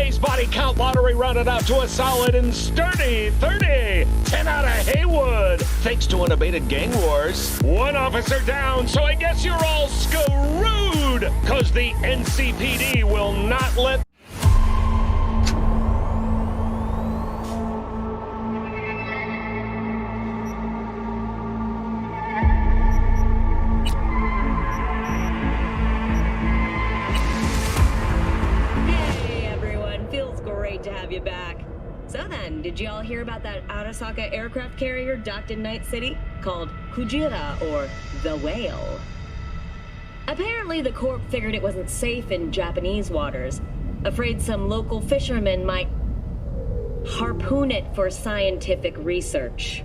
Today's body count lottery rounded out to a solid and sturdy 30. 10 out of Haywood. Thanks to unabated gang wars. One officer down, so I guess you're all screwed. Cause the NCPD will not let... To have you back. So then, did you all hear about that Arasaka aircraft carrier docked in Night City called Kujira, or the Whale? Apparently the Corp figured it wasn't safe in Japanese waters, afraid some local fishermen might harpoon it for scientific research.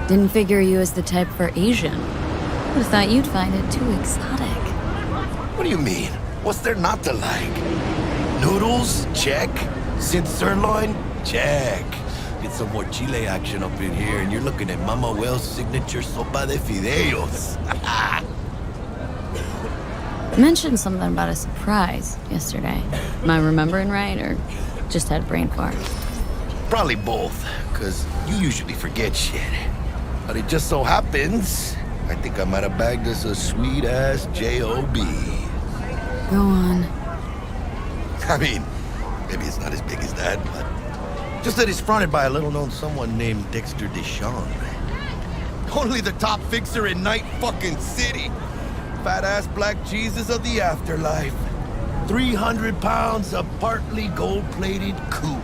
Didn't figure you as the type for Asian. Would've thought you'd find it too exotic. What do you mean? What's there not to like? Noodles? Check. Synth sirloin? Check. Get some more Chile action up in here, and you're looking at Mama Whale's signature sopa de fideos. Mentioned something about a surprise yesterday. Am I remembering right, or just had a brain fart? Probably both, because you usually forget shit. But it just so happens, I think I might have bagged us a sweet-ass J.O.B. Go on. I mean, maybe it's not as big as that, but just that it's fronted by a little-known someone named Dexter Deshawn. Only the top fixer in Night fucking City. Fat-ass black Jesus of the afterlife. 300 pounds of partly gold-plated coup.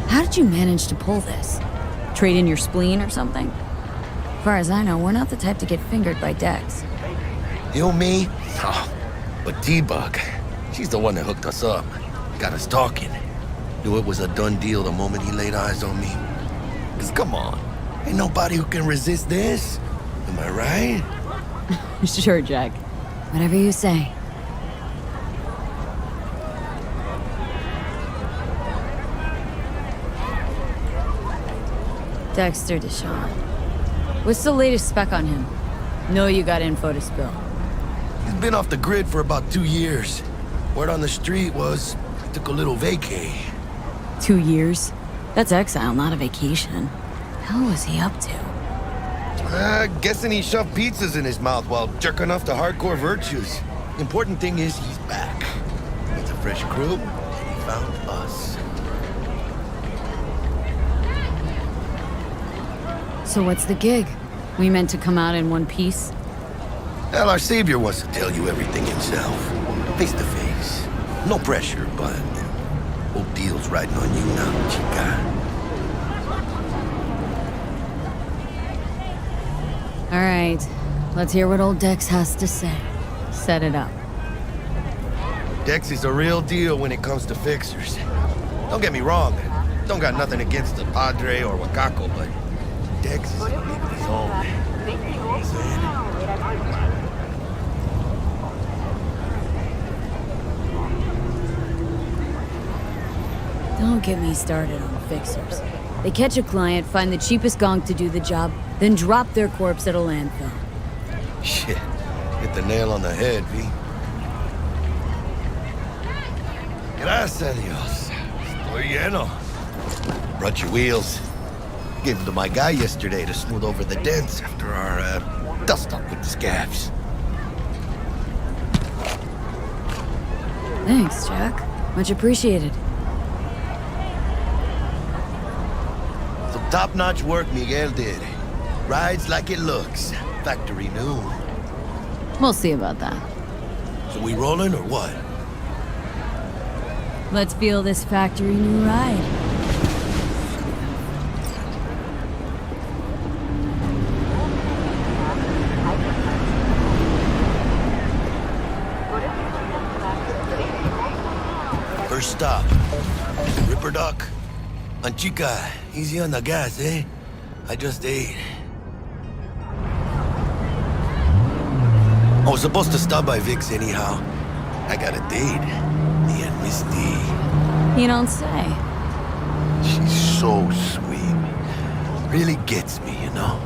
How did you manage to pull this? Trade in your spleen or something? As far as I know, we're not the type to get fingered by Dex. You, me? Oh, but T-Bug, she's the one that hooked us up. Got us talking. Knew it was a done deal the moment he laid eyes on me. 'Cause come on, ain't nobody who can resist this. Am I right? Sure, Jack. Whatever you say. Dexter Deshawn. What's the latest spec on him? Know you got info to spill. He's been off the grid for about 2 years. Word on the street was he took a little vacay. 2 years? That's exile, not a vacation. Hell was he up to? Guessing he shoved pizzas in his mouth while jerking off to hardcore virtues. Important thing is he's back. It's a fresh crew, and he found us. So what's the gig? We meant to come out in one piece? Well, our savior wants to tell you everything himself. Face to face. No pressure, but whole deal's riding on you now, chica. All right, let's hear what old Dex has to say. Set it up. Dex is a real deal when it comes to fixers. Don't get me wrong. Don't got nothing against the Padre or Wakako, but Dex is a league of his own. You know what I'm saying? Don't get me started on fixers. They catch a client, find the cheapest gong to do the job, then drop their corpse at a landfill. Shit. Hit the nail on the head, V. Gracias a Dios. Estoy lleno. Brought your wheels. Gave them to my guy yesterday to smooth over the dents after our, dust-up with the scabs. Thanks, Jack. Much appreciated. Some top-notch work Miguel did. Rides like it looks. Factory new. We'll see about that. So we rolling or what? Let's feel this factory new ride. First stop. Ripper Duck. And chica, easy on the gas, eh? I just ate. I was supposed to stop by Vixx anyhow. I got a date. Me and Misty. You don't say. She's so sweet. Really gets me, you know?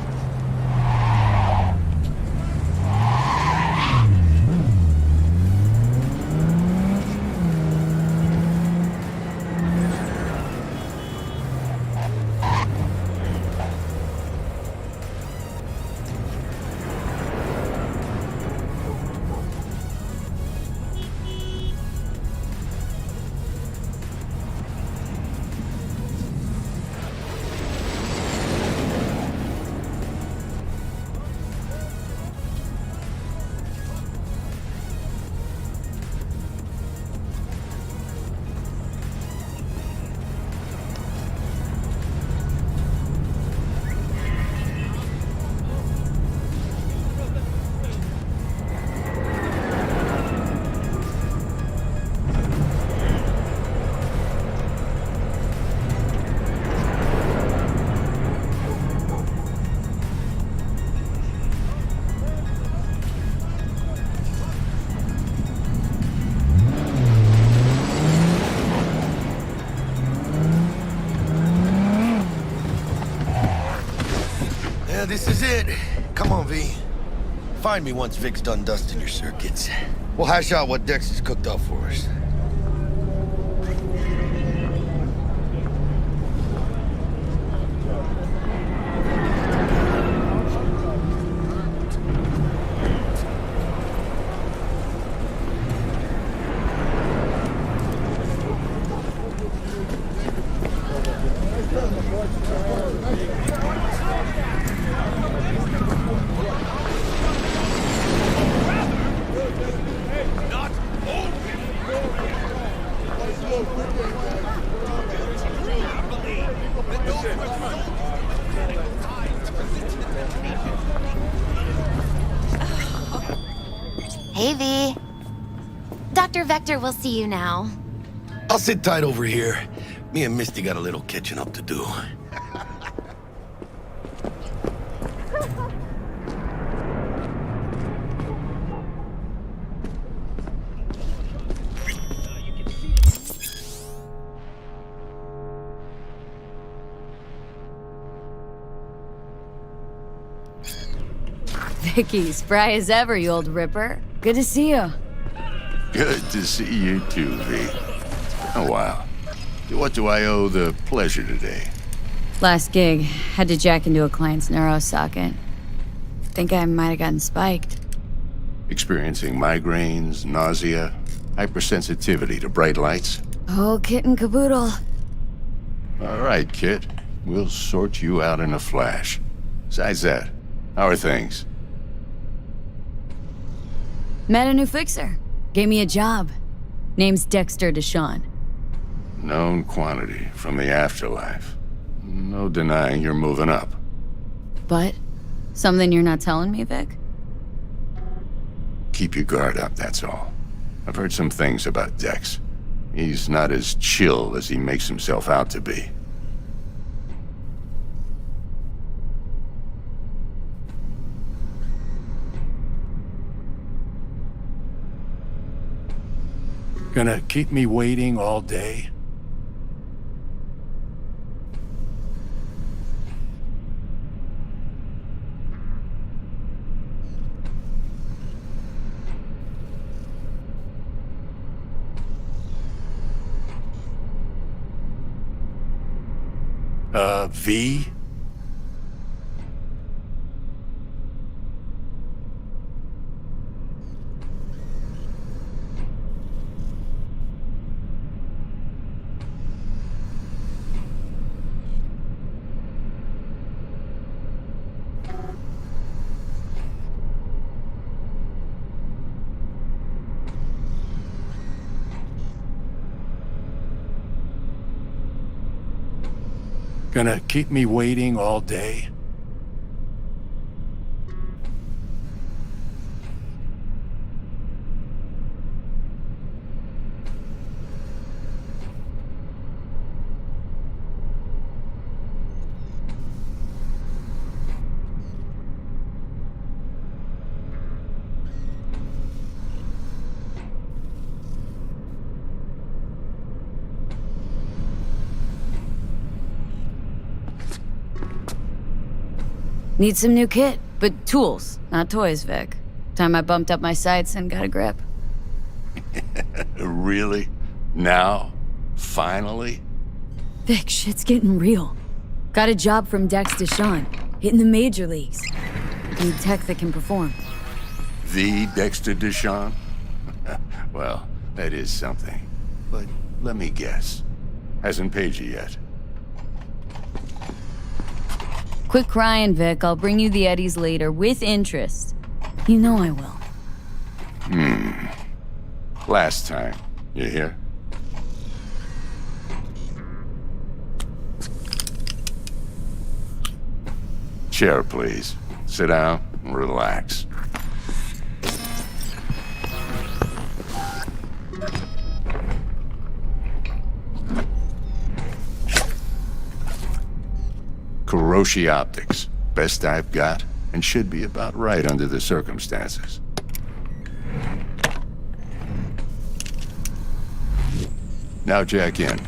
This is it. Come on, V. Find me once Vixx done dusting your circuits. We'll hash out what Dex has cooked up for us. Hey, V. Dr. Vector will see you now. I'll sit tight over here. Me and Misty got a little catching up to do. Vicky, spry as ever, you old ripper. Good to see you. Good to see you too, V. Oh, wow. To what do I owe the pleasure today? Last gig, had to jack into a client's neuro socket. Think I might have gotten spiked. Experiencing migraines, nausea, hypersensitivity to bright lights? Oh, kit and caboodle. All right, kid. We'll sort you out in a flash. Besides that, how are things? Met a new fixer. Gave me a job. Name's Dexter Deshawn. Known quantity from the afterlife. No denying you're moving up. But? Something you're not telling me, Vic? Keep your guard up, that's all. I've heard some things about Dex. He's not as chill as he makes himself out to be. Gonna keep me waiting all day? V? Gonna keep me waiting all day? Need some new kit, but tools, not toys, Vic. Time I bumped up my sights and got a grip. Really? Now? Finally? Vic, shit's getting real. Got a job from Dex Deshawn, hitting the major leagues. Need tech that can perform. The Dexter Deshawn? Well, that is something. But let me guess. Hasn't paid you yet. Quit crying, Vic. I'll bring you the eddies later, with interest. You know I will. Last time. You hear? Chair, please. Sit down and relax. Kuroshi Optics. Best I've got, and should be about right under the circumstances. Now jack in.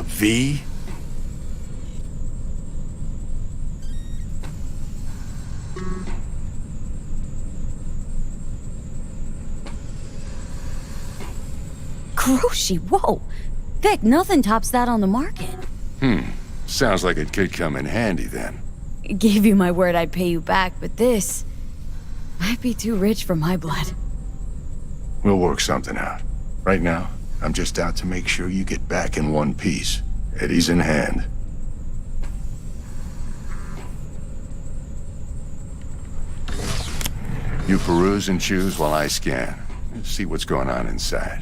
V? Kuroshi, whoa! Vic, nothing tops that on the market. Sounds like it could come in handy then. Gave you my word I'd pay you back, but this might be too rich for my blood. We'll work something out. Right now, I'm just out to make sure you get back in one piece. Eddie's in hand. You peruse and choose while I scan. See what's going on inside.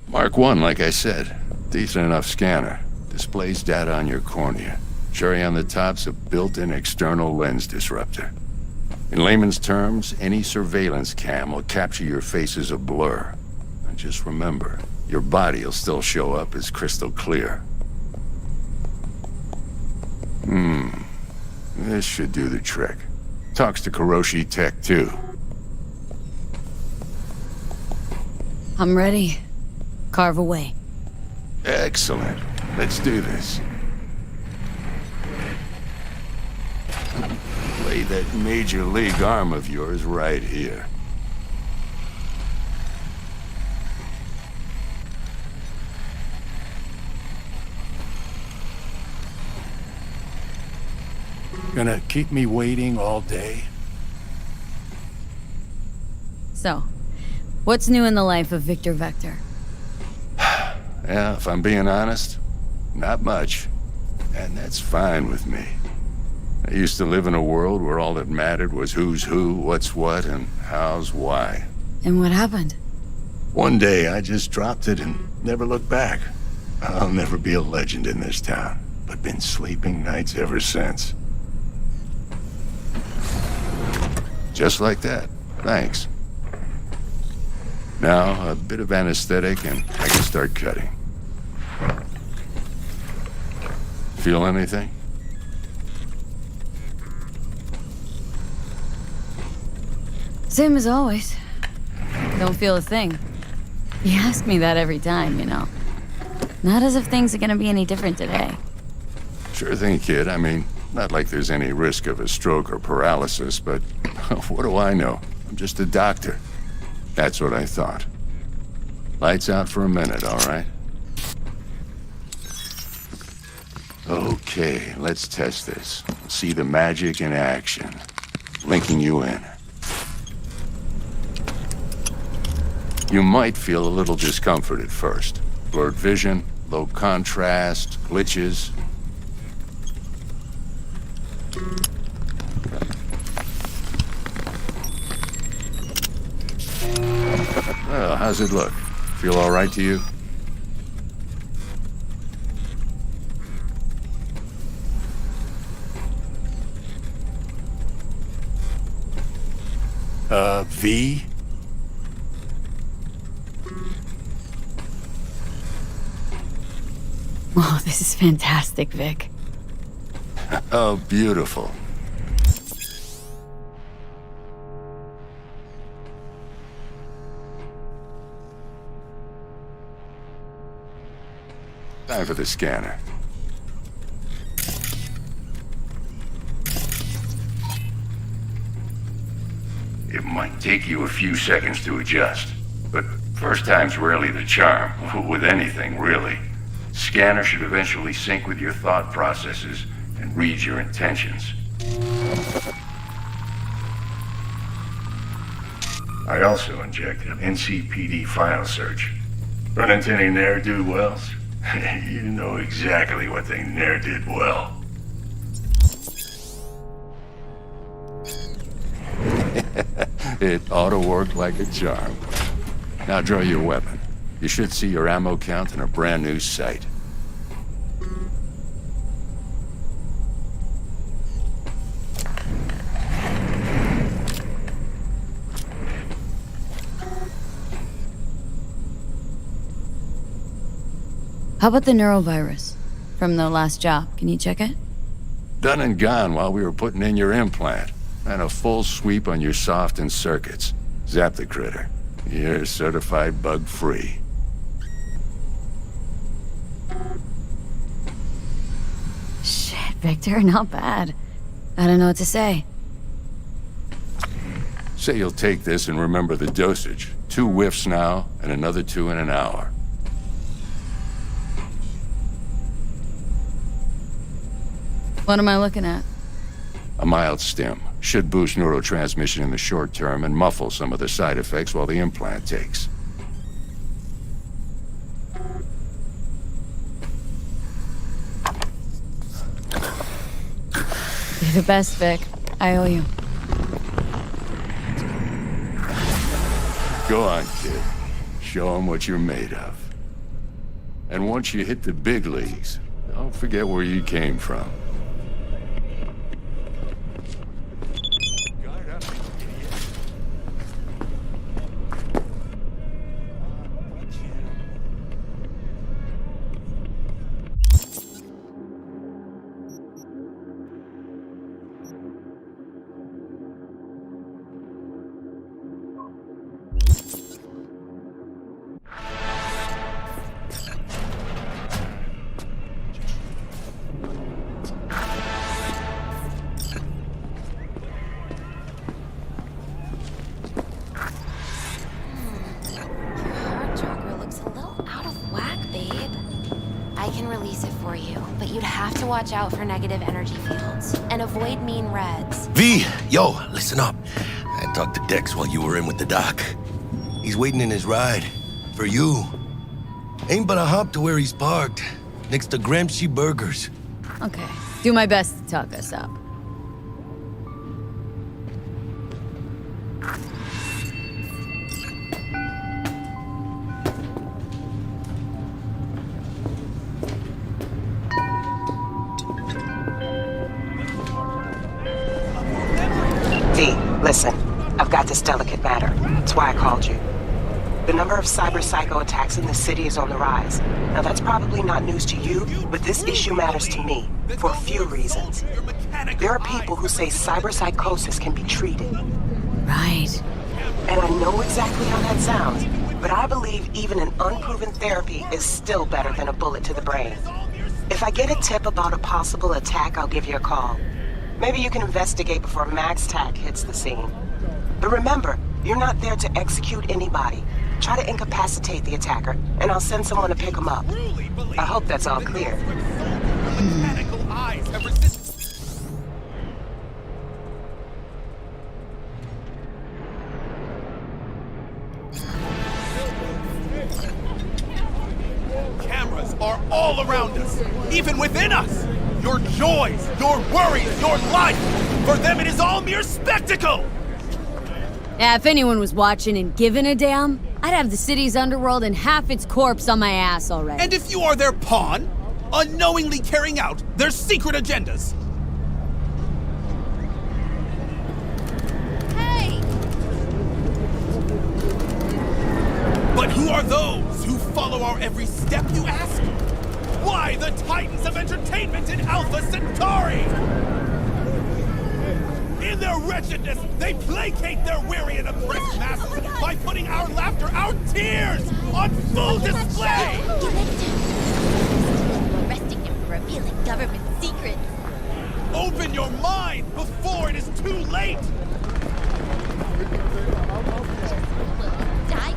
Mark 1, like I said. Decent enough scanner. Displays data on your cornea. Cherry on the top's a built-in external lens disruptor. In layman's terms, any surveillance cam will capture your face as a blur. And just remember, your body will still show up as crystal clear. This should do the trick. Talks to Kuroshi Tech, too. I'm ready. Carve away. Excellent. Let's do this. Lay that major league arm of yours right here. Gonna keep me waiting all day? So, what's new in the life of Victor Vector? Yeah, if I'm being honest, not much. And that's fine with me. I used to live in a world where all that mattered was who's who, what's what, and how's why. And what happened? One day I just dropped it and never looked back. I'll never be a legend in this town, but been sleeping nights ever since. Just like that. Thanks. Now, a bit of anesthetic and I can start cutting. Feel anything? Same as always. Don't feel a thing. You ask me that every time, you know. Not as if things are gonna be any different today. Sure thing, kid. I mean, not like there's any risk of a stroke or paralysis, but what do I know? I'm just a doctor. That's what I thought. Lights out for a minute, all right? Okay, let's test this. See the magic in action. Linking you in. You might feel a little discomfort at first. Blurred vision, low contrast, glitches. Well, how's it look? Feel all right to you? V? Oh, this is fantastic, Vic. Oh, beautiful. Time for the scanner. It might take you a few seconds to adjust, but first time's rarely the charm, with anything, really. Scanner should eventually sync with your thought processes and read your intentions. I also injected an NCPD file search. Run into any ne'er-do-wells? You know exactly what they ne'er did well. It ought to work like a charm. Now draw your weapon. You should see your ammo count in a brand new sight. How about the neurovirus? From the last job, can you check it? Done and gone while we were putting in your implant. And a full sweep on your soft and circuits. Zap the critter. You're certified bug-free. Shit, Victor, not bad. I don't know what to say. Say you'll take this and remember the dosage. 2 whiffs now, and another 2 in an hour. What am I looking at? A mild stim. Should boost neurotransmission in the short term and muffle some of the side effects while the implant takes. You're the best, Vic. I owe you. Go on, kid. Show 'em what you're made of. And once you hit the big leagues, don't forget where you came from. Heart chakra looks a little out of whack, babe. I can release it for you, but you'd have to watch out for negative energy fields and avoid mean reds. V, yo, listen up. I talked to Dex while you were in with the doc. He's waiting in his ride. For you. Ain't but a hop to where he's parked. Next to Gramsci Burgers. Okay. Do my best to talk us up. V, listen. I've got this delicate matter. That's why I called you. The number of cyber psycho attacks in the city is on the rise. Now that's probably not news to you, but this issue matters to me for a few reasons. There are people who say cyber psychosis can be treated. Right. And I know exactly how that sounds, but I believe even an unproven therapy is still better than a bullet to the brain. If I get a tip about a possible attack, I'll give you a call. Maybe you can investigate before Max Tack hits the scene. But remember, you're not there to execute anybody. Try to incapacitate the attacker, and I'll send someone to pick him up. I hope that's all clear. Cameras are all around us, even within us. Your joys, your worries, your life. For them, it is all mere spectacle. Yeah, if anyone was watching and giving a damn, I'd have the city's underworld and half its corpse on my ass already. And if you are their pawn, unknowingly carrying out their secret agendas. Hey! But who are those who follow our every step, you ask? Why the titans of entertainment in Alpha Centauri? In their wretchedness, they placate their weary and oppressed masses by putting our laughter, our tears, on full display! Arresting him for revealing government secrets. Open your mind before it is too late! Die,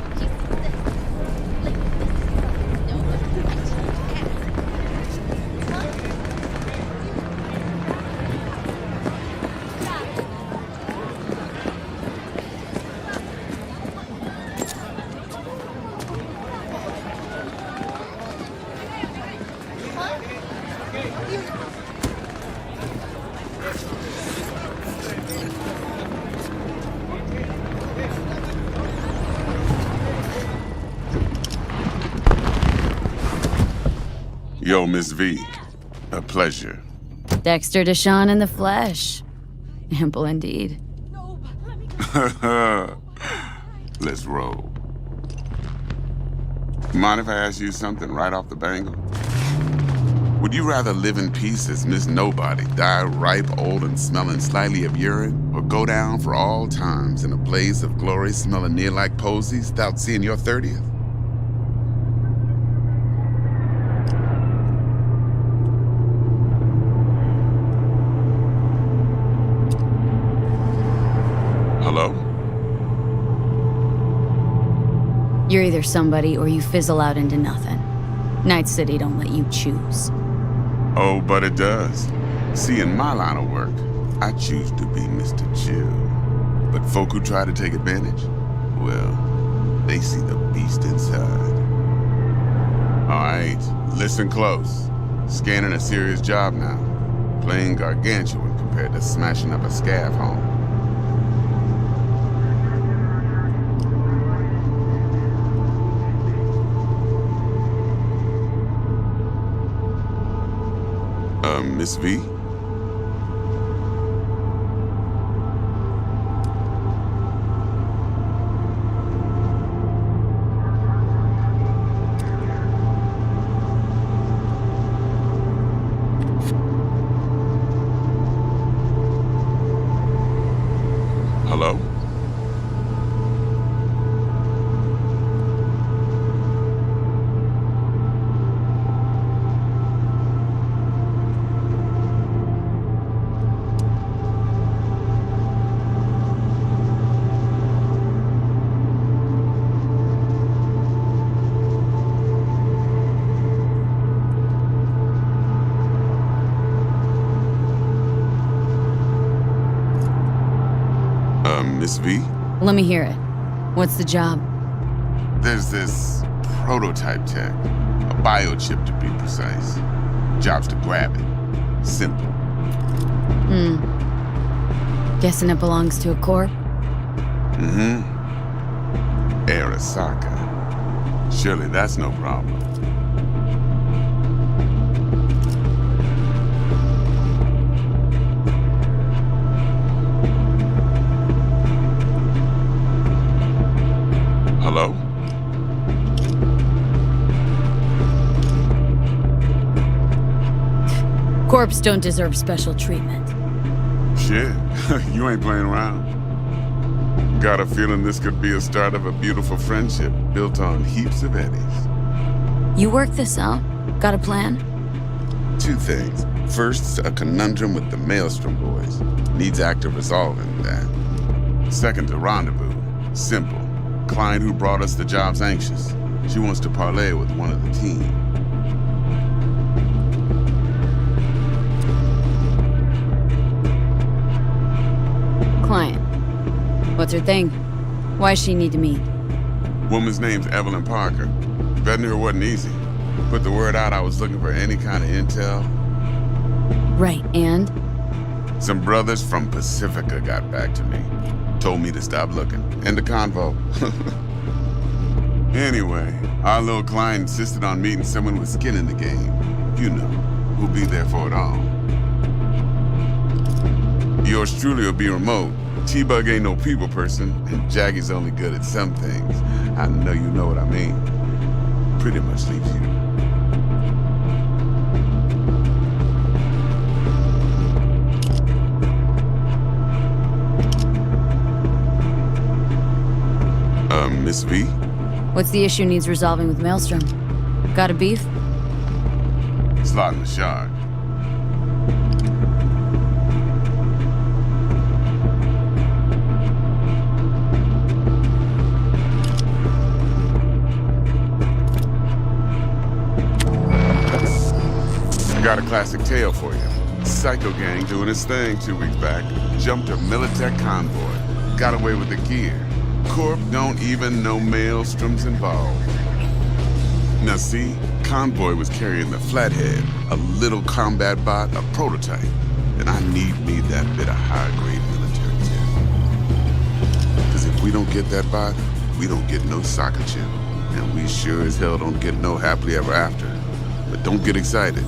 Yo, Miss V. A pleasure. Dexter Deshawn in the flesh. Ample indeed. Let's roll. Mind if I ask you something right off the bangle? Would you rather live in peace as Miss Nobody, die ripe, old, and smelling slightly of urine, or go down for all times in a blaze of glory smelling near like posies without seeing your 30th? Hello? You're either somebody or you fizzle out into nothing. Night City don't let you choose. Oh, but it does. See, in my line of work, I choose to be Mr. Chill. But folk who try to take advantage, well, they see the beast inside. Alright, listen close. Scanning a serious job now. Playing gargantuan compared to smashing up a scav home. Miss V? Hello? Miss V? Let me hear it. What's the job? There's this prototype tech. A biochip to be precise. Job's to grab it. Simple. Guessing it belongs to a corp? Mm-hmm. Arasaka. Surely that's no problem. Hello? Corps don't deserve special treatment. Shit, you ain't playing around. Got a feeling this could be a start of a beautiful friendship built on heaps of eddies. You work this out? Got a plan? Two things. First, a conundrum with the Maelstrom boys. Needs active resolving that. Second, a rendezvous. Simple. Client who brought us the job's anxious. She wants to parlay with one of the team. Client. What's her thing? Why does she need to meet? Woman's name's Evelyn Parker. Vetting her wasn't easy. Put the word out I was looking for any kind of intel. Right, and? Some brothers from Pacifica got back to me. Told me to stop looking. End the convo. Anyway, our little client insisted on meeting someone with skin in the game. You know, who'll be there for it all. Yours truly will be remote. T-Bug ain't no people person, and Jaggy's only good at some things. I know you know what I mean. Pretty much leaves you. Miss V? What's the issue needs resolving with Maelstrom? Got a beef? Slotting the shard. Got a classic tale for you. Psycho gang doing his thing 2 weeks back. Jumped a Militech convoy. Got away with the gear. Corp don't even know Maelstrom's involved. Now see, convoy was carrying the Flathead, a little combat bot, a prototype. And I need me that bit of high-grade military tech. Cause if we don't get that bot, we don't get no soccer chip. And we sure as hell don't get no happily ever after. But don't get excited.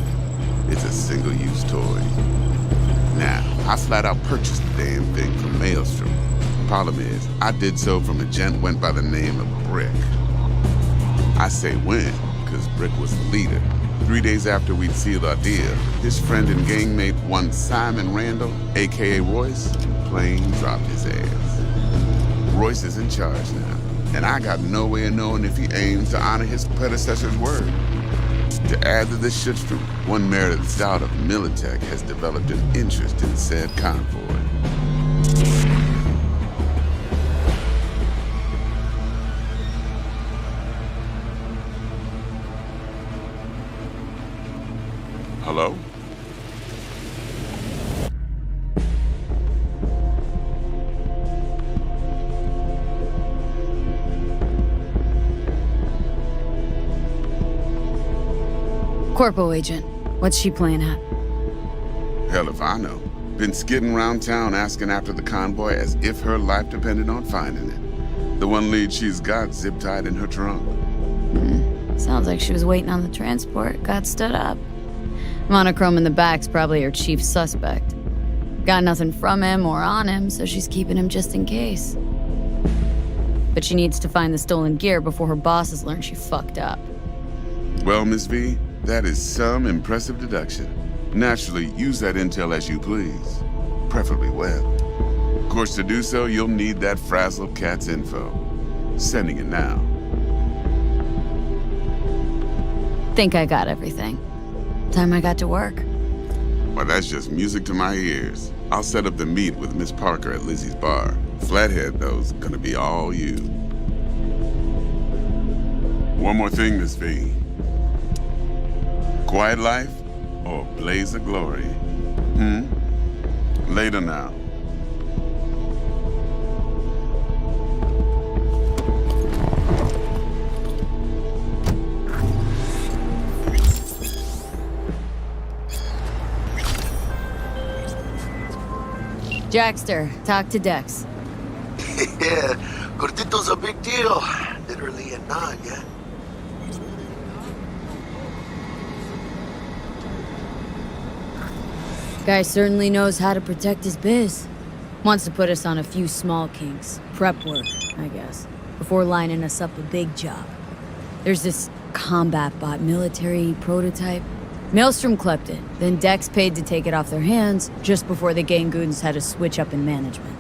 It's a single-use toy. Now, I flat out purchased the damn thing from Maelstrom. Problem is, I did so from a gent went by the name of Brick. I say when, because Brick was the leader. 3 days after we'd sealed our deal, his friend and gangmate, one Simon Randall, aka Royce, plain dropped his ass. Royce is in charge now, and I got no way of knowing if he aims to honor his predecessor's word. To add to this shitstorm, one merited stout of Militech has developed an interest in said convoy. Corpo agent. What's she playing at? Hell if I know. Been skidding around town asking after the convoy as if her life depended on finding it. The one lead she's got zip-tied in her trunk. Sounds like she was waiting on the transport, got stood up. Monochrome in the back's probably her chief suspect. Got nothing from him or on him, so she's keeping him just in case. But she needs to find the stolen gear before her bosses learn she fucked up. Well, Miss V, that is some impressive deduction. Naturally, use that intel as you please. Preferably well. Of course, to do so, you'll need that frazzled cat's info. Sending it now. Think I got everything. Time I got to work. Well, that's just music to my ears. I'll set up the meet with Miss Parker at Lizzie's bar. Flathead, though's gonna be all you. One more thing, Miss V. Quiet life or blaze of glory? Later now. Jackster, talk to Dex. Yeah, Cortito's a big deal. Literally and not, yeah. Guy certainly knows how to protect his biz. Wants to put us on a few small kinks. Prep work, I guess. Before lining us up a big job. There's this combat bot military prototype. Maelstrom clept it, then Dex paid to take it off their hands just before the Gangoons had a switch up in management.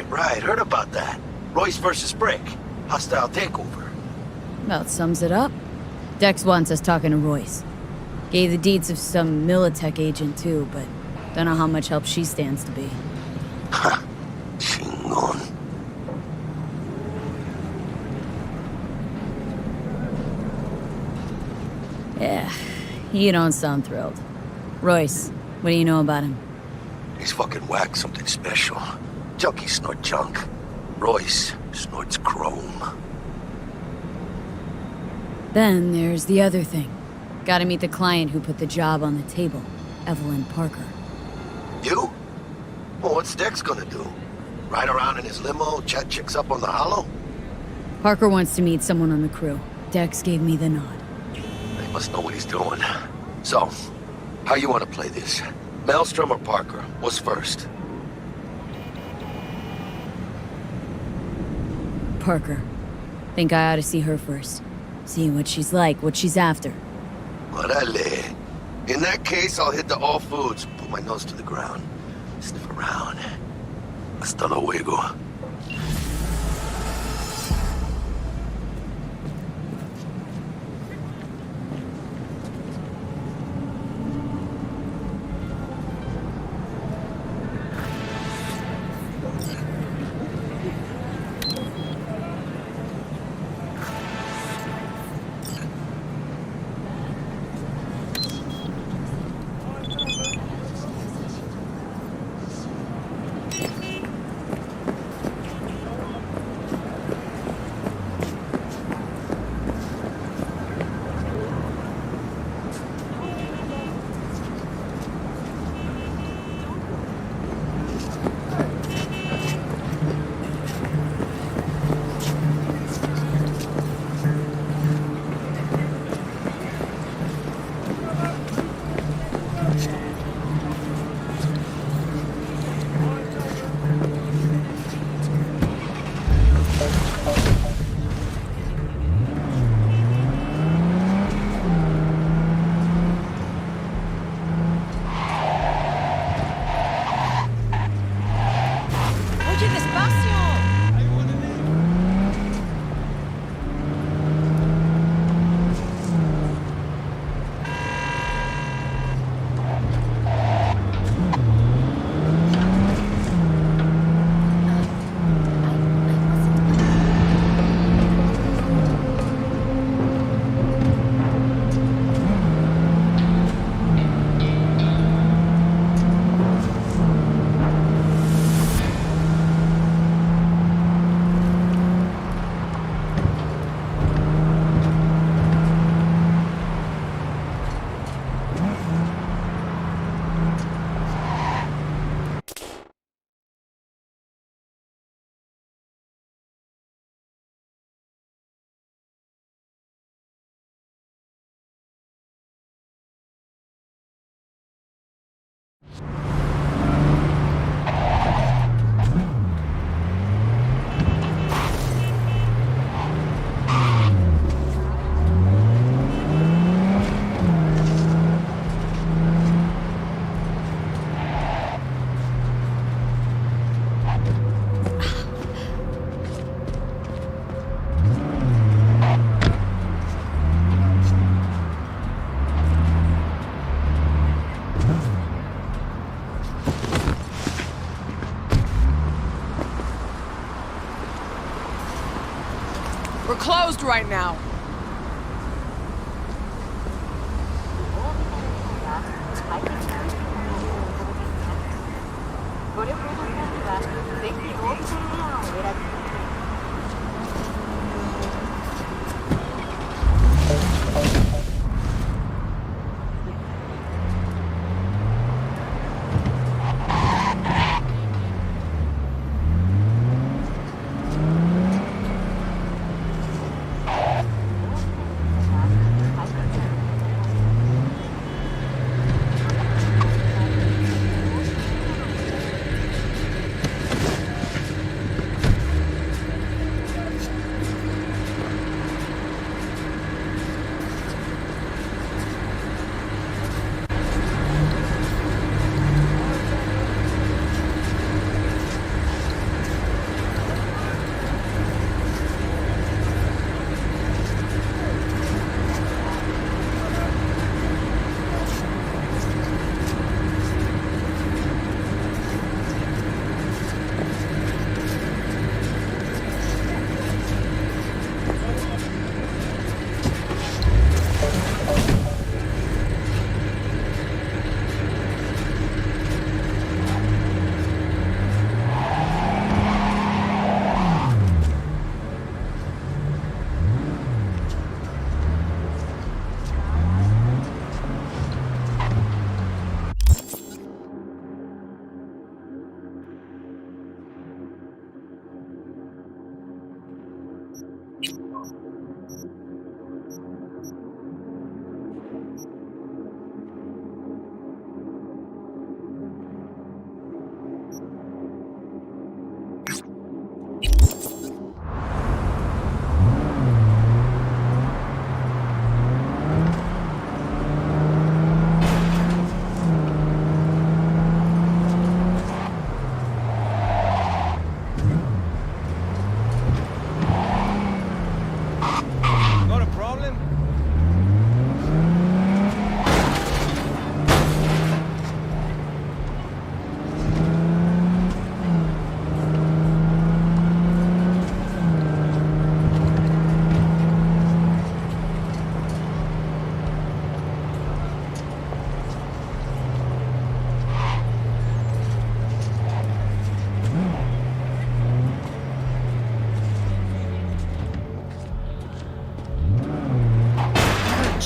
Right. Heard about that. Royce versus Brick. Hostile takeover. About sums it up. Dex wants us talking to Royce. Gave the deeds of some Militech agent too, but don't know how much help she stands to be. Ha. Chingon. Yeah, you don't sound thrilled. Royce, what do you know about him? He's fucking whack, something special. Junkie snort junk. Royce snorts chrome. Then there's the other thing. Gotta meet the client who put the job on the table, Evelyn Parker. You? Well, what's Dex gonna do? Ride around in his limo, chat chicks up on the hollow? Parker wants to meet someone on the crew. Dex gave me the nod. He must know what he's doing. So, how you want to play this? Maelstrom or Parker? What's first? Parker. Think I ought to see her first. See what she's like, what she's after. Orale. In that case, I'll hit the all foods, put my nose to the ground, sniff around. Hasta luego. We're closed right now.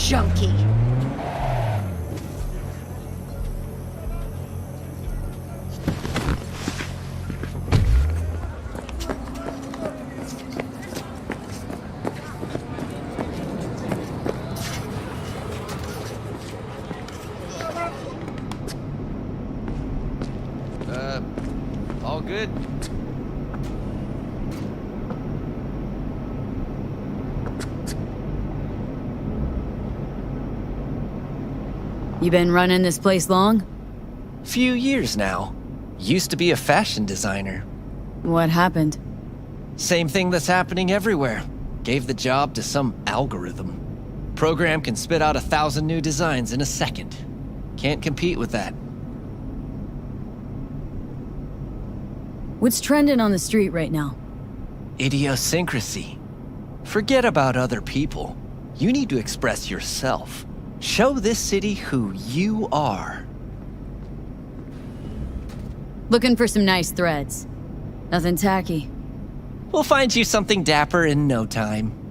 Junkie. All good? You been running this place long? Few years now. Used to be a fashion designer. What happened? Same thing that's happening everywhere. Gave the job to some algorithm. Program can spit out 1,000 new designs in a second. Can't compete with that. What's trending on the street right now? Idiosyncrasy. Forget about other people. You need to express yourself. Show this city who you are. Looking for some nice threads. Nothing tacky. We'll find you something dapper in no time.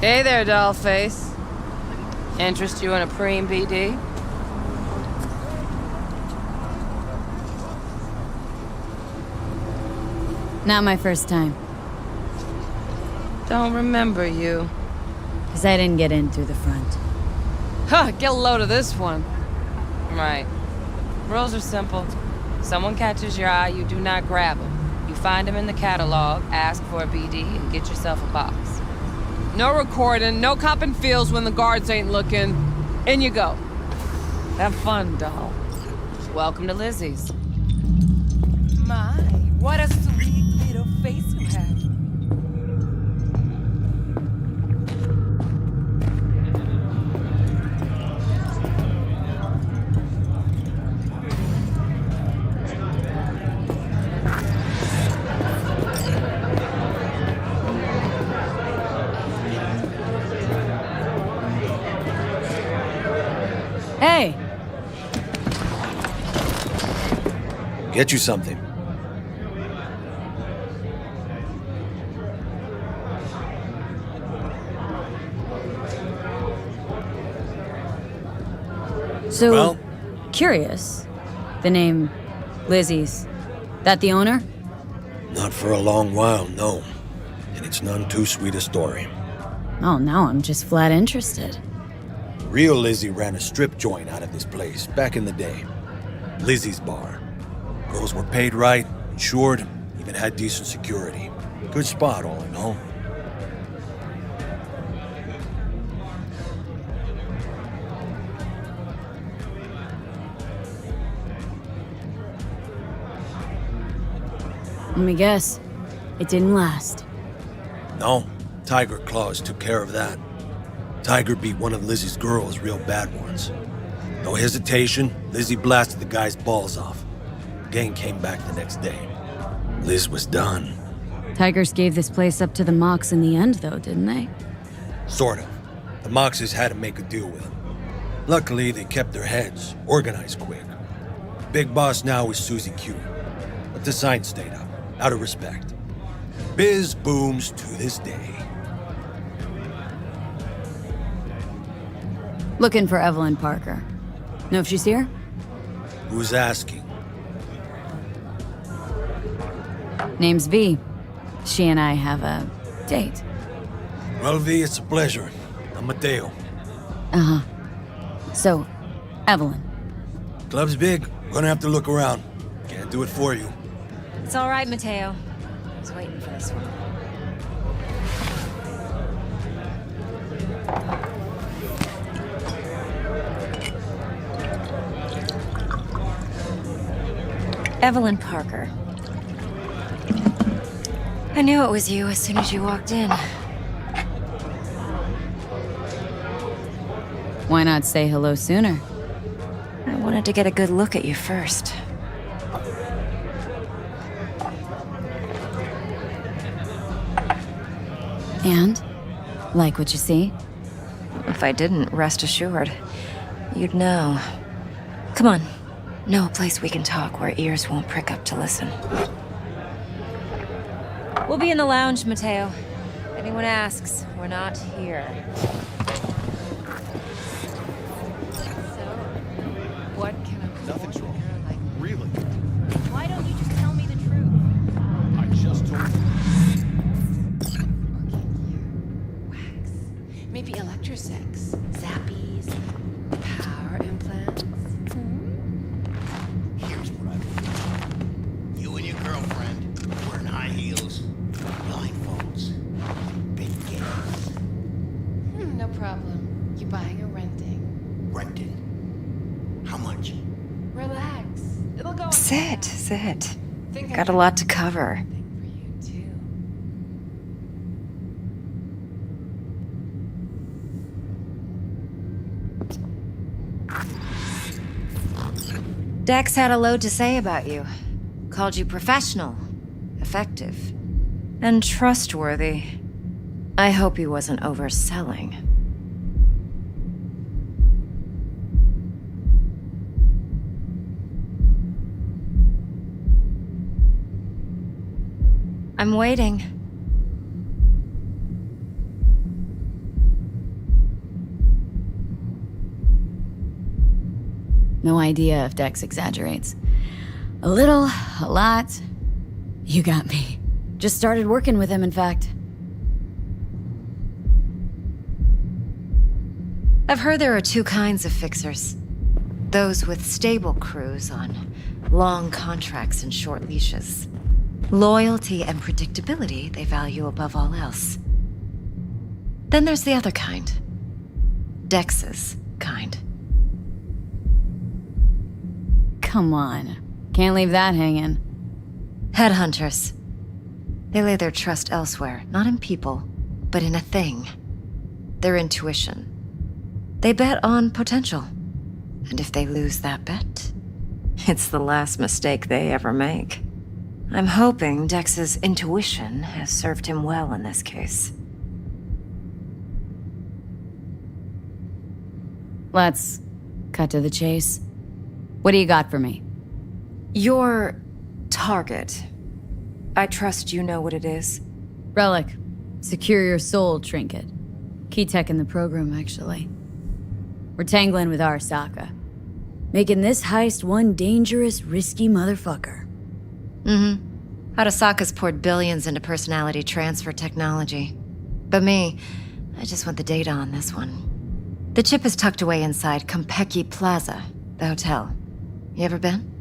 Hey there, dollface. Interest you in a preem BD? Not my first time. Don't remember you. Because I didn't get in through the front. Huh, get a load of this one. Right. Rules are simple. Someone catches your eye, you do not grab them. You find them in the catalog, ask for a BD, and get yourself a box. No recording, no copping feels when the guards ain't looking. In you go. Have fun, doll. Welcome to Lizzie's. My, what a sweet little face you have. Hey! Get you something. So, Well? Curious. The name Lizzies. That the owner? Not for a long while, no. And it's none too sweet a story. Oh, now I'm just flat interested. Real Lizzie ran a strip joint out of this place back in the day. Lizzie's Bar. Girls were paid right, insured, even had decent security. Good spot, all in all. Let me guess. It didn't last. No, Tiger Claws took care of that. Tiger beat one of Lizzie's girls real bad once. No hesitation, Lizzie blasted the guy's balls off. Gang came back the next day. Liz was done. Tigers gave this place up to the Mox in the end, though, didn't they? Sort of. The Moxes had to make a deal with him. Luckily, they kept their heads, organized quick. Big boss now is Susie Q. But the sign stayed up, out of respect. Biz booms to this day. Looking for Evelyn Parker. Know if she's here? Who's asking? Name's V. She and I have a date. Well, V, it's a pleasure. I'm Mateo. Uh-huh. So, Evelyn. Club's big. Gonna have to look around. Can't do it for you. It's all right, Mateo. I was waiting for this one. Evelyn Parker. I knew it was you as soon as you walked in. Why not say hello sooner? I wanted to get a good look at you first. And? Like what you see? If I didn't, rest assured, you'd know. Come on. Know a place we can talk where ears won't prick up to listen. We'll be in the lounge, Mateo. If anyone asks, we're not here. So, what can a Nothing's wrong. like Really? Why don't you just tell me the truth? I just told you. Wax. Maybe electrosex. Zappies. Power implants. Here's what I believe. You and your girlfriend wearing high heels, blindfolds, big games. No problem. You buying or renting? Renting. How much? Relax. It'll go. Sit. Got a lot to cover. For you too. Dex had a load to say about you. Called you professional, effective, and trustworthy. I hope he wasn't overselling. I'm waiting. No idea if Dex exaggerates. A little, a lot. You got me. Just started working with him, in fact. I've heard there are two kinds of fixers. Those with stable crews on long contracts and short leashes. Loyalty and predictability they value above all else. Then there's the other kind. Dex's kind. Come on. Can't leave that hanging. Headhunters. They lay their trust elsewhere, not in people, but in a thing. Their intuition. They bet on potential. And if they lose that bet, it's the last mistake they ever make. I'm hoping Dex's intuition has served him well in this case. Let's cut to the chase. What do you got for me? Your target. I trust you know what it is. Relic. Secure your soul trinket. Key tech in the program, actually. We're tangling with Arasaka. Making this heist one dangerous, risky motherfucker. Mm-hmm. Arasaka's poured billions into personality transfer technology. But me, I just want the data on this one. The chip is tucked away inside Konpeki Plaza, the hotel. You ever been?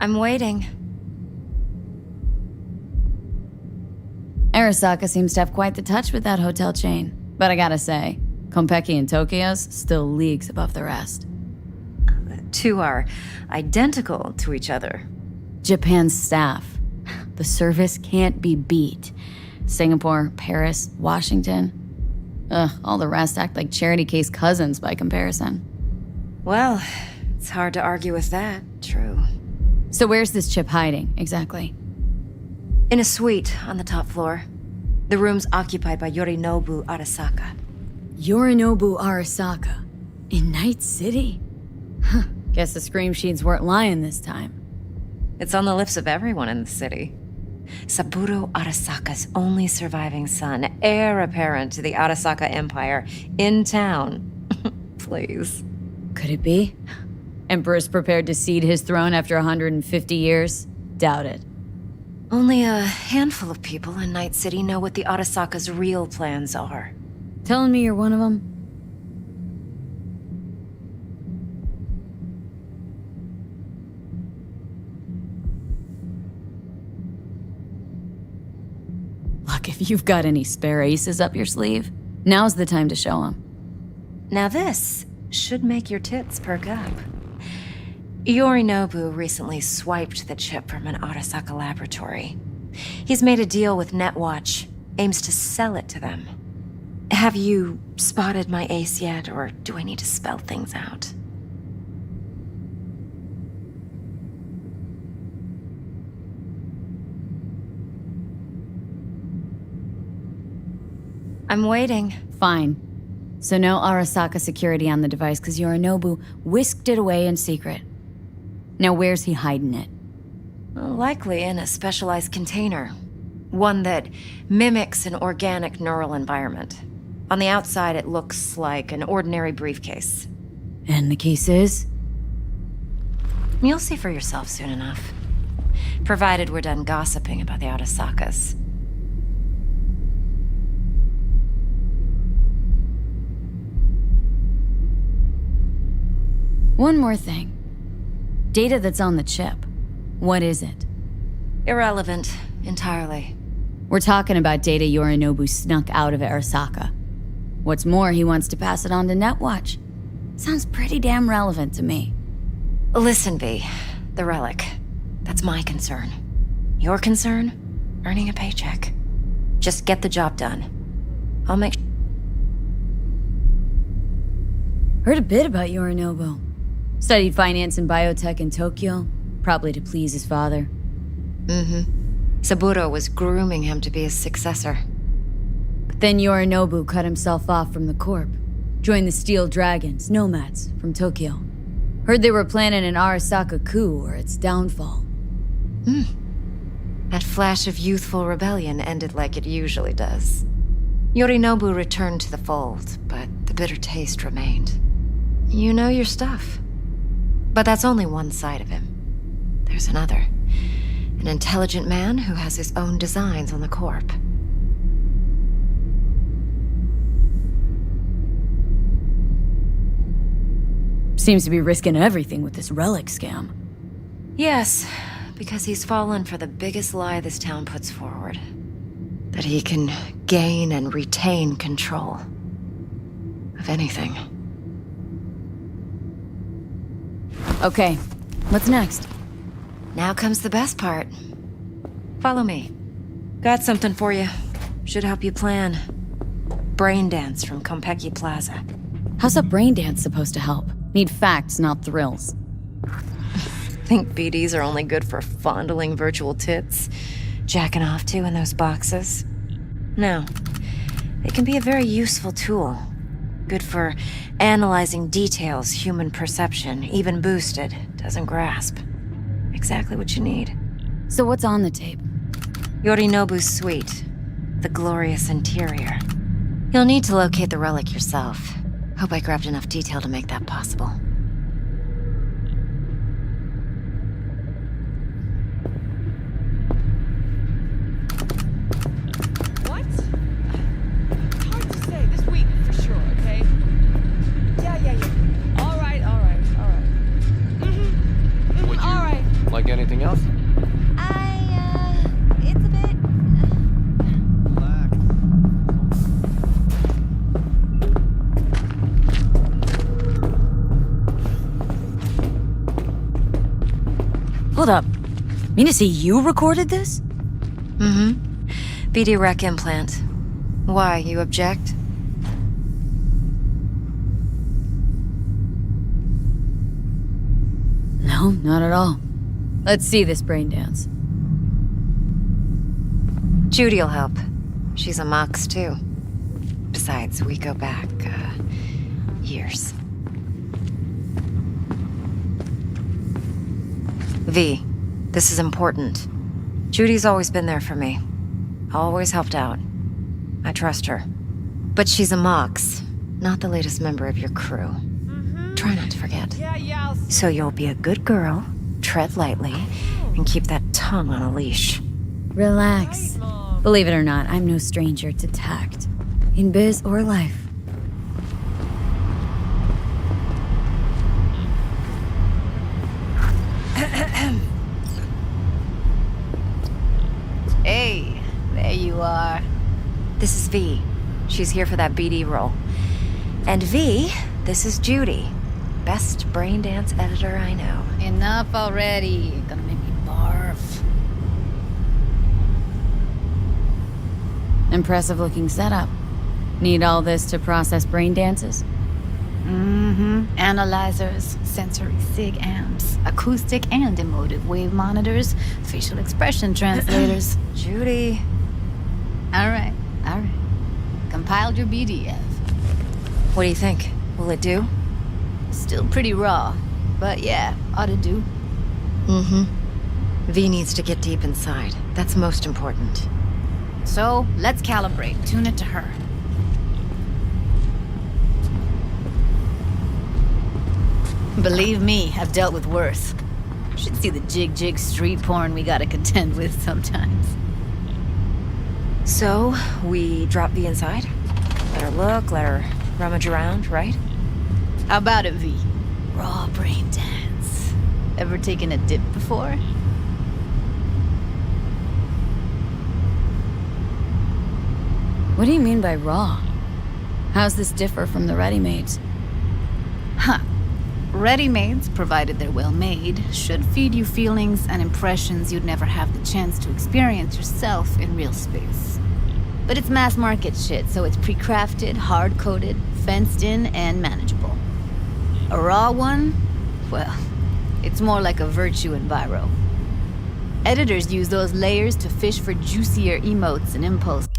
I'm waiting. Arasaka seems to have quite the touch with that hotel chain. But I gotta say, Konpeki and Tokyo's still leagues above the rest. The two are identical to each other. Japan's staff. The service can't be beat. Singapore, Paris, Washington. All the rest act like charity case cousins by comparison. Well, it's hard to argue with that. True. So where's this chip hiding, exactly? In a suite on the top floor. The room's occupied by Yorinobu Arasaka. Yorinobu Arasaka? In Night City? Huh. Guess the scream sheets weren't lying this time. It's on the lips of everyone in the city. Saburo Arasaka's only surviving son, heir apparent to the Arasaka Empire, in town. Please. Could it be? Emperor's prepared to cede his throne after 150 years? Doubt it. Only a handful of people in Night City know what the Arasaka's real plans are. Telling me you're one of them? Look, if you've got any spare aces up your sleeve, now's the time to show them. Now this should make your tits perk up. Yorinobu recently swiped the chip from an Arasaka laboratory. He's made a deal with Netwatch, aims to sell it to them. Have you spotted my ace yet, or do I need to spell things out? I'm waiting. Fine. So no Arasaka security on the device because Yorinobu whisked it away in secret. Now where's he hiding it? Likely in a specialized container. One that mimics an organic neural environment. On the outside, it looks like an ordinary briefcase. And the case is? You'll see for yourself soon enough. Provided we're done gossiping about the Arasakas. One more thing. Data that's on the chip. What is it? Irrelevant, entirely. We're talking about data Yorinobu snuck out of Arasaka. What's more, he wants to pass it on to Netwatch. Sounds pretty damn relevant to me. Listen, V. The relic. That's my concern. Your concern? Earning a paycheck. Just get the job done. I'll make... Heard a bit about Yorinobu. Studied finance and biotech in Tokyo, probably to please his father. Mm-hmm. Saburo was grooming him to be his successor. But then Yorinobu cut himself off from the Corp. Joined the Steel Dragons, nomads, from Tokyo. Heard they were planning an Arasaka coup or its downfall. That flash of youthful rebellion ended like it usually does. Yorinobu returned to the fold, but the bitter taste remained. You know your stuff. But that's only one side of him. There's another. An intelligent man who has his own designs on the Corp. Seems to be risking everything with this relic scam. Yes, because he's fallen for the biggest lie this town puts forward. That he can gain and retain control of anything. Okay, what's next? Now comes the best part. Follow me. Got something for you. Should help you plan. Brain dance from Konpeki Plaza. How's a brain dance supposed to help? Need facts, not thrills. Think BDs are only good for fondling virtual tits? Jacking off to in those boxes? No. They can be a very useful tool. Good for analyzing details human perception, even boosted, doesn't grasp. Exactly what you need. So what's on the tape? Yorinobu's suite. The glorious interior. You'll need to locate the relic yourself. Hope I grabbed enough detail to make that possible. What? It's hard to say. This week, for sure, okay? Yeah. All right. Would you all right. like anything else? It's a bit... Relax. Hold up. Mean to say you recorded this? Mm-hmm. BD rec implant. Why, you object? No, not at all. Let's see this brain dance. Judy'll help. She's a Mox, too. Besides, we go back, years. V, this is important. Judy's always been there for me. Always helped out. I trust her. But she's a Mox, not the latest member of your crew. Try not to forget. Yeah. So you'll be a good girl, tread lightly, and keep that tongue on a leash. Relax. Believe it or not, I'm no stranger to tact. In biz or life. Hey, there you are. This is V. She's here for that BD role. And V, this is Judy. Best brain dance editor I know. Enough already. Gonna make me barf. Impressive looking setup. Need all this to process brain dances? Analyzers, sensory sig amps, acoustic and emotive wave monitors, facial expression translators. Judy. All right. Compiled your BDF. What do you think? Will it do? Still pretty raw, but yeah, ought to do. V needs to get deep inside. That's most important. So, let's calibrate. Tune it to her. Believe me, I've dealt with worse. Should see the jig street porn we gotta contend with sometimes. So, we drop V inside? Let her look, let her rummage around, right? How about it, V? Raw brain dance. Ever taken a dip before? What do you mean by raw? How's this differ from the ready-mades? Ready-mades, provided they're well made, should feed you feelings and impressions you'd never have the chance to experience yourself in real space. But it's mass market shit, so it's pre-crafted, hard-coded, fenced in, and manageable. A raw one? Well, it's more like a virtue enviro. Editors use those layers to fish for juicier emotes and impulses.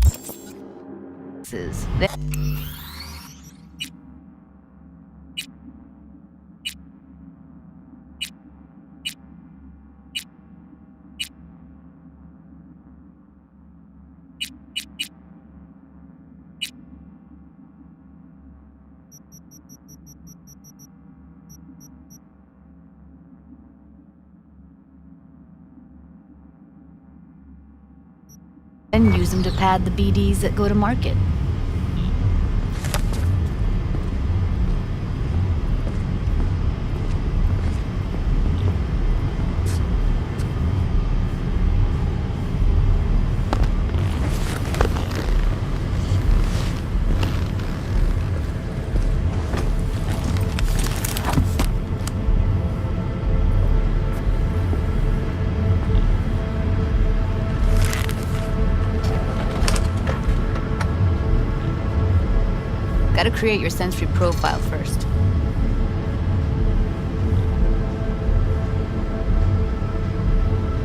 then use them to pad the BDs that go to market. Gotta create your sensory profile first.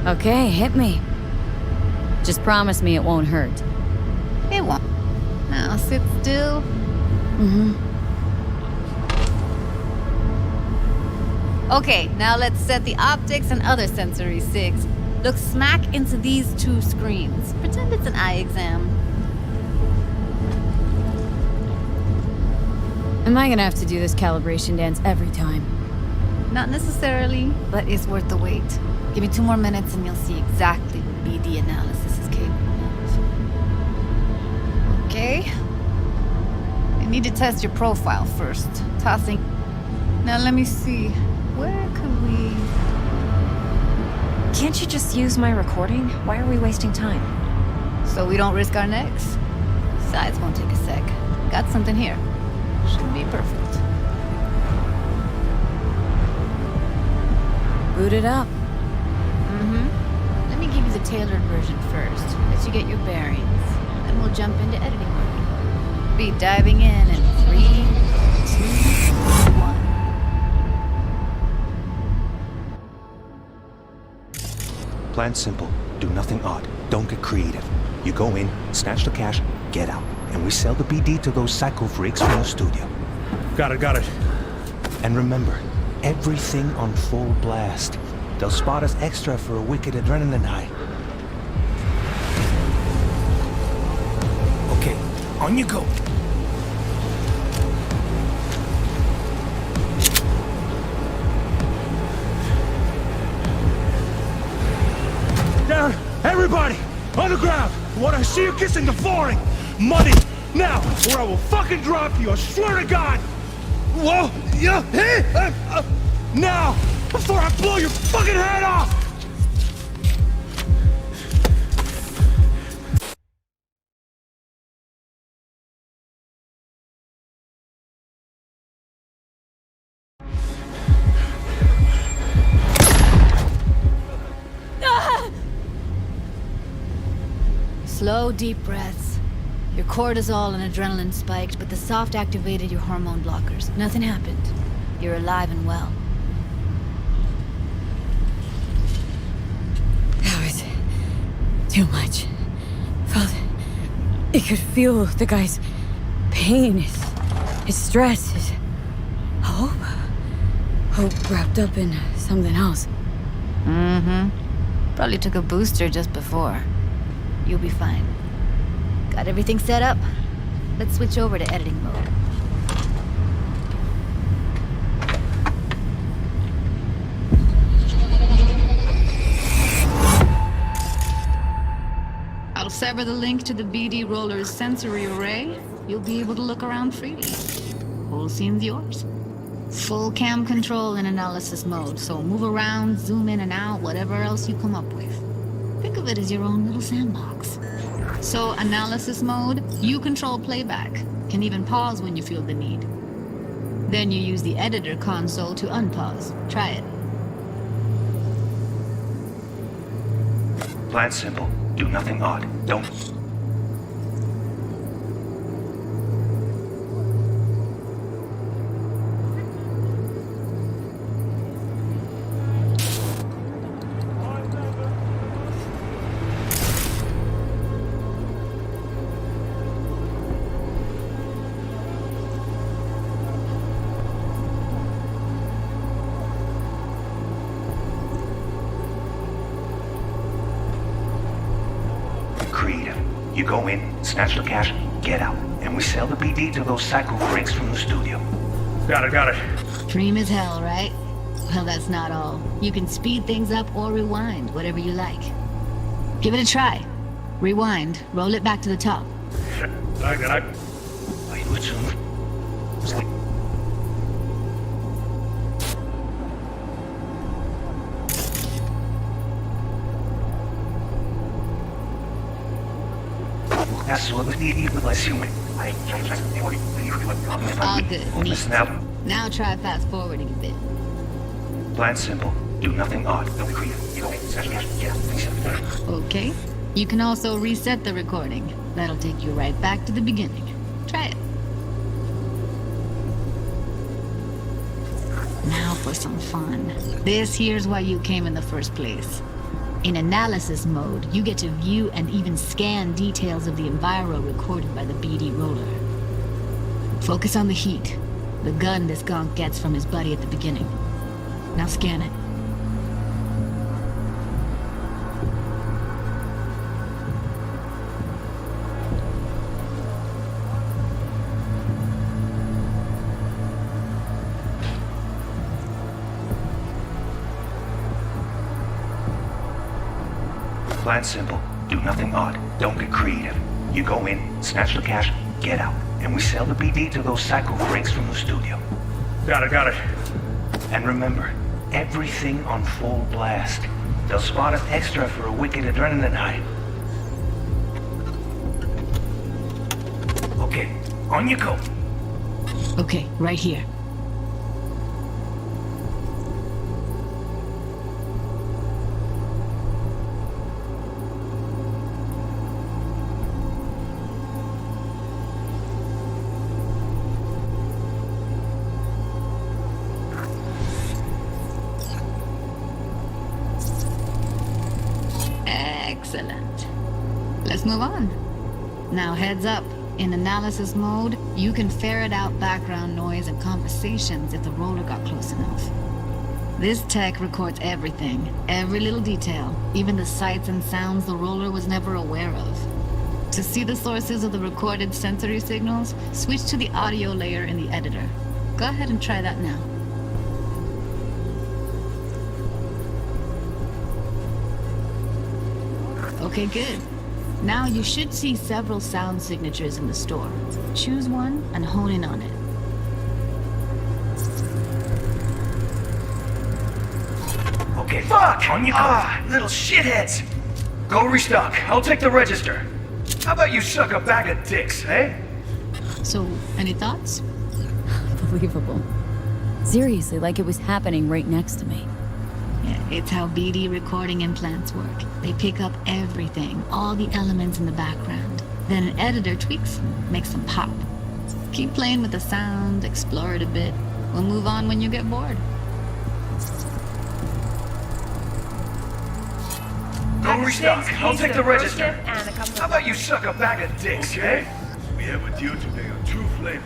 Okay, hit me. Just promise me it won't hurt. It won't. Now sit still. Okay, now let's set the optics and other sensory SIGs. Look smack into these two screens. Pretend it's an eye exam. Am I gonna have to do this calibration dance every time? Not necessarily, but it's worth the wait. Give me 2 more minutes and you'll see exactly what BD analysis is capable of. Okay. I need to test your profile first. Tossing. Now let me see. Where could we... Can't you just use my recording? Why are we wasting time? So we don't risk our necks? Besides, won't take a sec. Got something here. Should be perfect. Boot it up. Let me give you the tailored version first. Let you get your bearings. Then we'll jump into editing mode. Be diving in 3, 2, 1. Plan simple. Do nothing odd. Don't get creative. You go in, snatch the cash, get out. And we sell the BD to those psycho freaks from the studio. Got it. And remember, everything on full blast. They'll spot us extra for a wicked adrenaline high. Okay, on you go. Down! Everybody! On the ground! I want to see you kissing the flooring! Money! Now! Or I will fucking drop you! I swear to God! Whoa! Yeah! Hey! Now! Before I blow your fucking head off! Slow, deep breaths. Your cortisol and adrenaline spiked, but the soft activated your hormone blockers. Nothing happened. You're alive and well. That was too much. Felt it could feel the guy's pain, his stress, his hope. Hope wrapped up in something else. Probably took a booster just before. You'll be fine. Got everything set up? Let's switch over to editing mode. I'll sever the link to the BD Roller's sensory array. You'll be able to look around freely. Whole scene's yours. Full cam control in analysis mode, so move around, zoom in and out, whatever else you come up with. Think of it as your own little sandbox. So, analysis mode, you control playback. Can even pause when you feel the need. Then you use the editor console to unpause. Try it. Plan simple. Do nothing odd. Don't... You go in, snatch the cash, get out. And we sell the BD to those psycho freaks from the studio. Got it. Dream as hell, right? Well, that's not all. You can speed things up or rewind, whatever you like. Give it a try. Rewind. Roll it back to the top. All good. Neat. Now try fast forwarding a bit. Plan simple. Do nothing odd. Okay. You can also reset the recording. That'll take you right back to the beginning. Try it. Now for some fun. This here's why you came in the first place. In analysis mode, you get to view and even scan details of the enviro recorded by the BD roller. Focus on the heat, the gun this gonk gets from his buddy at the beginning. Now scan it. Plan simple. Do nothing odd. Don't get creative. You go in, snatch the cash, get out. And we sell the BD to those psycho freaks from the studio. Got it. And remember, everything on full blast. They'll spot us extra for a wicked adrenaline high. Okay, on you go. Okay, right here. Excellent. Let's move on. Now heads up. In analysis mode, you can ferret out background noise and conversations if the roller got close enough. This tech records everything, every little detail, even the sights and sounds the roller was never aware of. To see the sources of the recorded sensory signals, switch to the audio layer in the editor. Go ahead and try that now. Okay, good. Now you should see several sound signatures in the store. Choose one and hone in on it. Okay, fuck! On you go. Little shitheads! Go restock. I'll take the register. How about you suck a bag of dicks, eh? So, any thoughts? Unbelievable. Seriously, like it was happening right next to me. Yeah, it's how BD recording implants work. They pick up everything, all the elements in the background. Then an editor tweaks them, makes them pop. Keep playing with the sound, explore it a bit. We'll move on when you get bored. Go restock. I'll take the register. How about you suck a bag of dicks, eh? We have with you today are two flavors.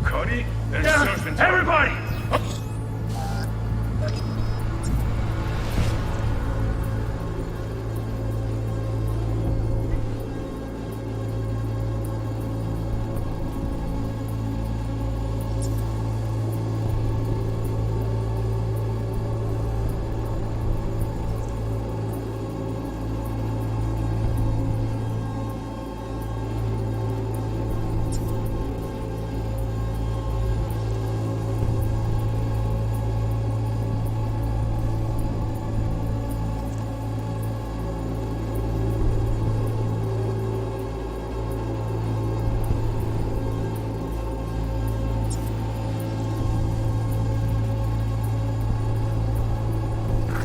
Cuddy and Serpent. Everybody!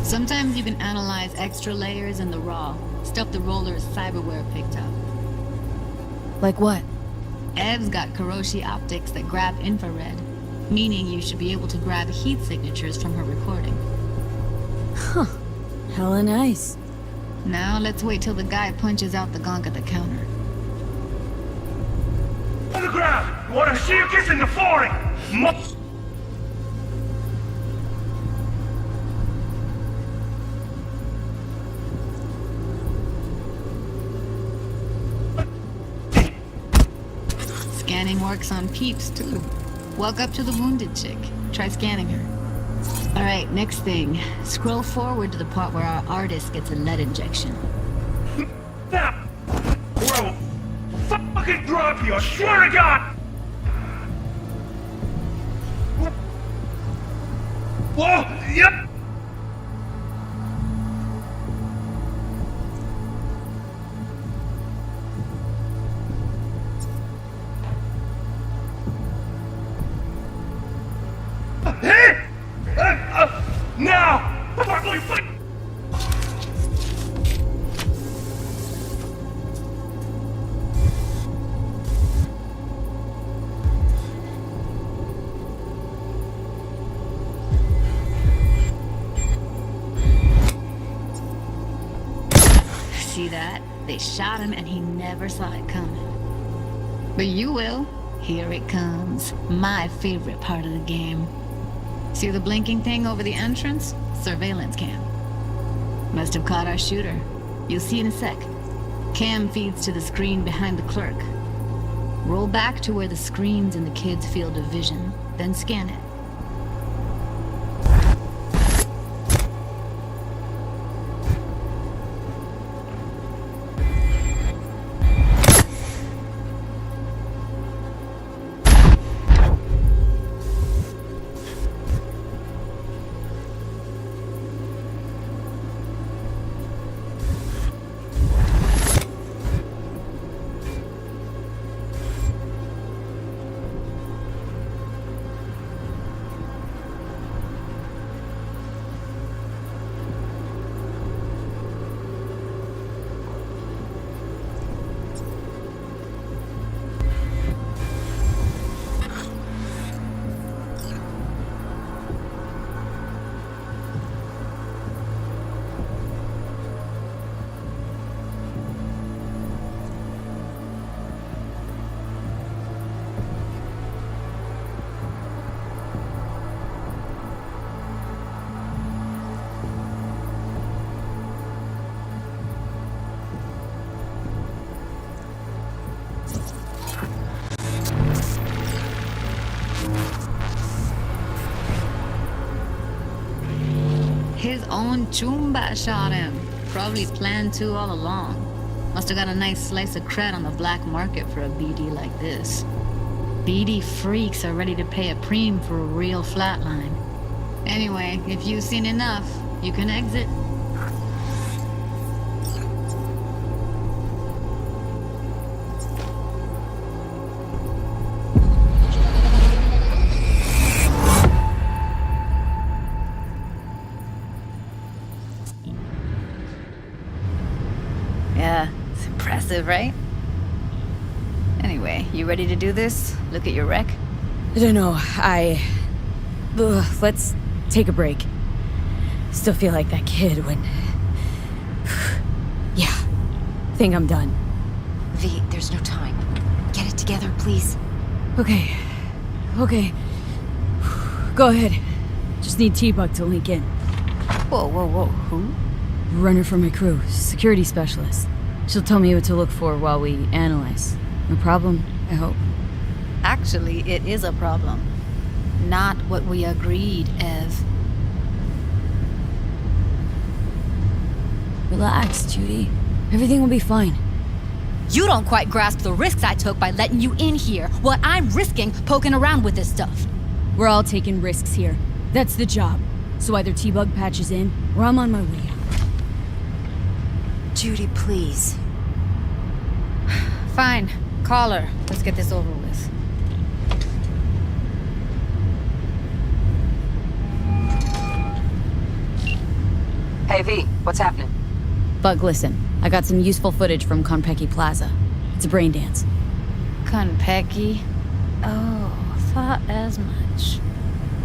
Sometimes you can analyze extra layers in the raw, stuff the roller's cyberware picked up. Like what? Ev's got Kiroshi optics that grab infrared, meaning you should be able to grab heat signatures from her recording. Huh. Hella nice. Now let's wait till the guy punches out the gonk at the counter. On the ground! Want to see you kissing the flooring! Scanning works on peeps, too. Walk up to the wounded chick. Try scanning her. Alright, next thing. Scroll forward to the part where our artist gets a lead injection. fucking drop you, I swear to God! Whoa, yep! Hey! Now! See that? They shot him and he never saw it coming. But you will. Here it comes. My favorite part of the game. See the blinking thing over the entrance? Surveillance cam. Must have caught our shooter. You'll see in a sec. Cam feeds to the screen behind the clerk. Roll back to where the screen's in the kid's field of vision, then scan it. His own Chumba shot him. Probably planned to all along. Must have got a nice slice of cred on the black market for a BD like this. BD freaks are ready to pay a preem for a real flatline. Anyway, if you've seen enough, you can exit. Yeah, it's impressive, right? Anyway, you ready to do this? Look at your wreck? I don't know, let's take a break. Still feel like that kid when... Yeah, think I'm done. V, there's no time. Get it together, please. Okay. Go ahead. Just need T-Bug to link in. Whoa, who? Runner for my crew, security specialist. She'll tell me what to look for while we analyze. No problem, I hope. Actually, it is a problem. Not what we agreed, Ev. Relax, Judy. Everything will be fine. You don't quite grasp the risks I took by letting you in here. What I'm risking poking around with this stuff. We're all taking risks here. That's the job. So either T-Bug patches in, or I'm on my way out. Judy, please. Fine. Call her. Let's get this over with. Hey, V, what's happening? Bug, listen. I got some useful footage from Konpeki Plaza. It's a brain dance. Konpeki? Oh, thought as much.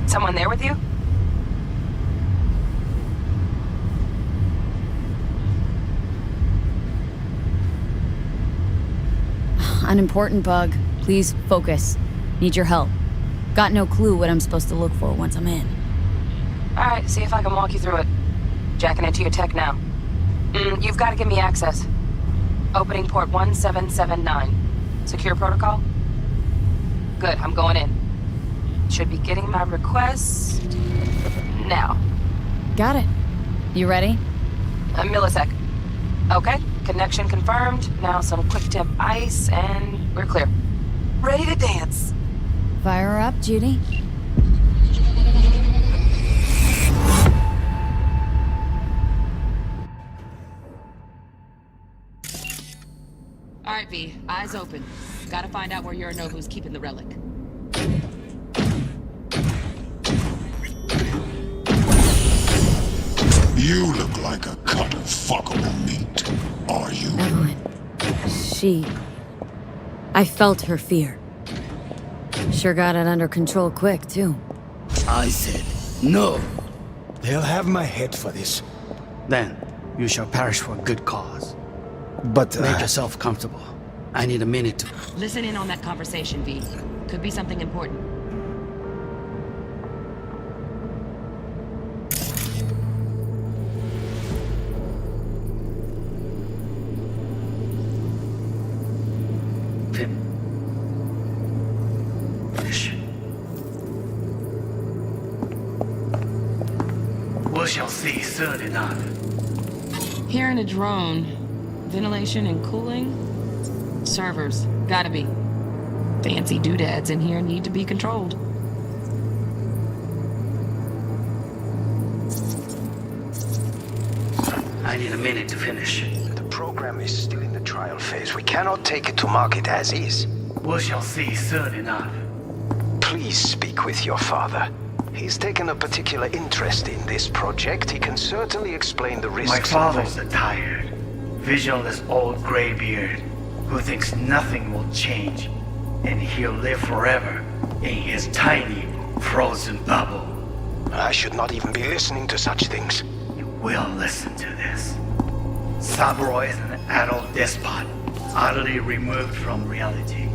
Someone there with you? Unimportant, Bug. Please focus. Need your help. Got no clue what I'm supposed to look for once I'm in. Alright, see if I can walk you through it. Jacking into your tech now. You've got to give me access. Opening port 1779. Secure protocol? Good, I'm going in. Should be getting my request... now. Got it. You ready? A millisec. Okay, Connection confirmed. Now some quick tip ice, and we're clear. Ready to dance. Fire her up, Judy. Alright, V. Eyes open. Gotta find out where Yorinobu's keeping the relic. You look like a cut of fuckable meat. Are you? Evelyn. She... I felt her fear. Sure got it under control quick, too. I said, no. They'll have my head for this. Then, you shall perish for a good cause. But make yourself comfortable. I need a minute to... Listen in on that conversation, V. Could be something important. We shall see soon enough. Hearing a drone. Ventilation and cooling? Servers. Gotta be. Fancy doodads in here need to be controlled. I need a minute to finish. The program is still in the trial phase. We cannot take it to market as is. We shall see soon enough. Please speak with your father. He's taken a particular interest in this project. He can certainly explain the risks. My father's a tired, visionless old graybeard who thinks nothing will change, and he'll live forever in his tiny, frozen bubble. I should not even be listening to such things. You will listen to this. Saburo is an adult despot, utterly removed from reality.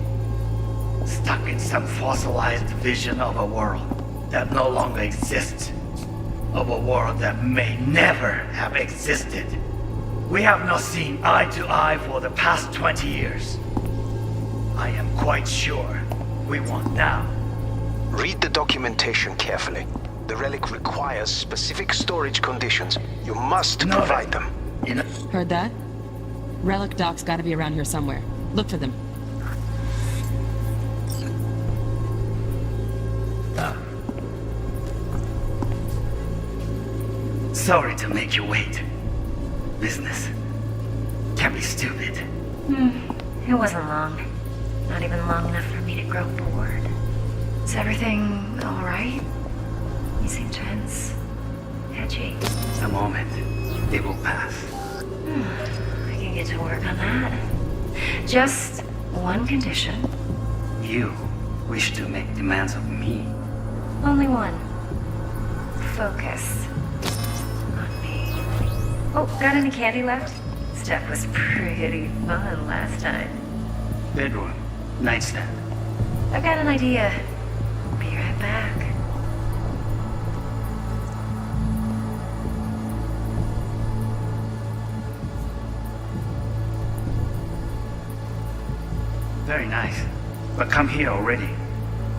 Stuck in some fossilized vision of a world that no longer exists. Of a world that may never have existed. We have not seen eye to eye for the past 20 years. I am quite sure we won't now. Read the documentation carefully. The relic requires specific storage conditions. You must provide them. Heard that? Relic docs gotta be around here somewhere. Look for them. Sorry to make you wait. Business can be stupid. It wasn't long. Not even long enough for me to grow bored. Is everything alright? You seem tense. Edgy. A moment. It will pass. I can get to work on that. Just one condition. You wish to make demands of me. Only one. Focus. On me. Oh, got any candy left? Stuff was pretty fun last time. Bedroom. Nightstand. I've got an idea. Be right back. Very nice. But come here already.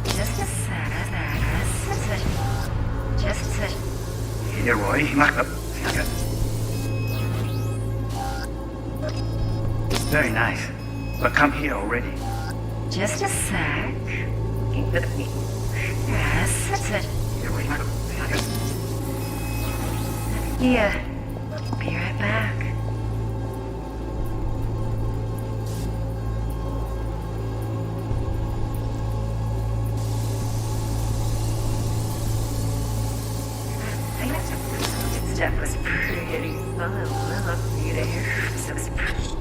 Just a sec. Just a sec. Here, Roy. Very nice. But come here already. Just a sec. Yes, that's it. Yeah. Be right back. Stuff was pretty fun. I love you to hear. So it's pretty.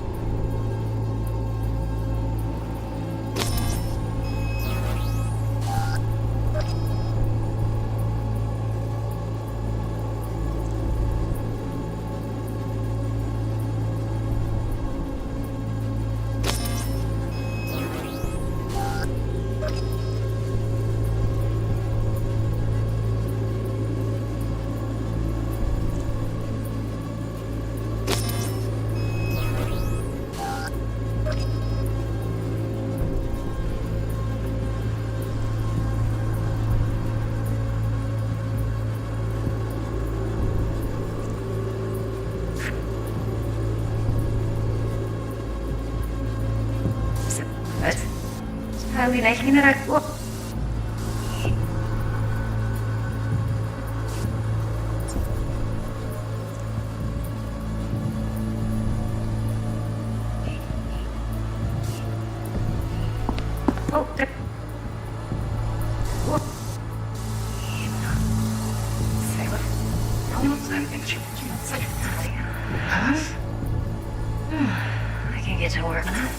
I can get to work now.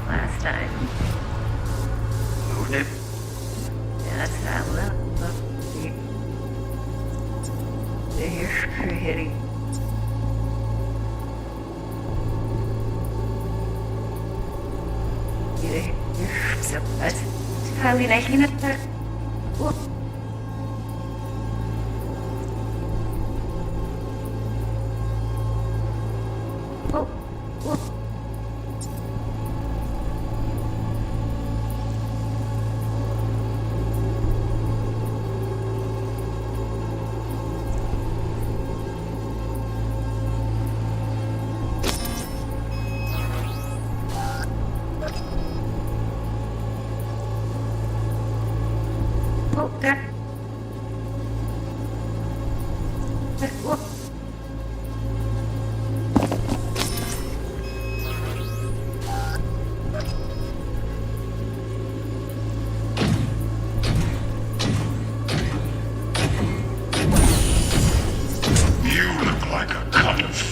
Last time. That's that little. You're pretty. You're so that's probably making it.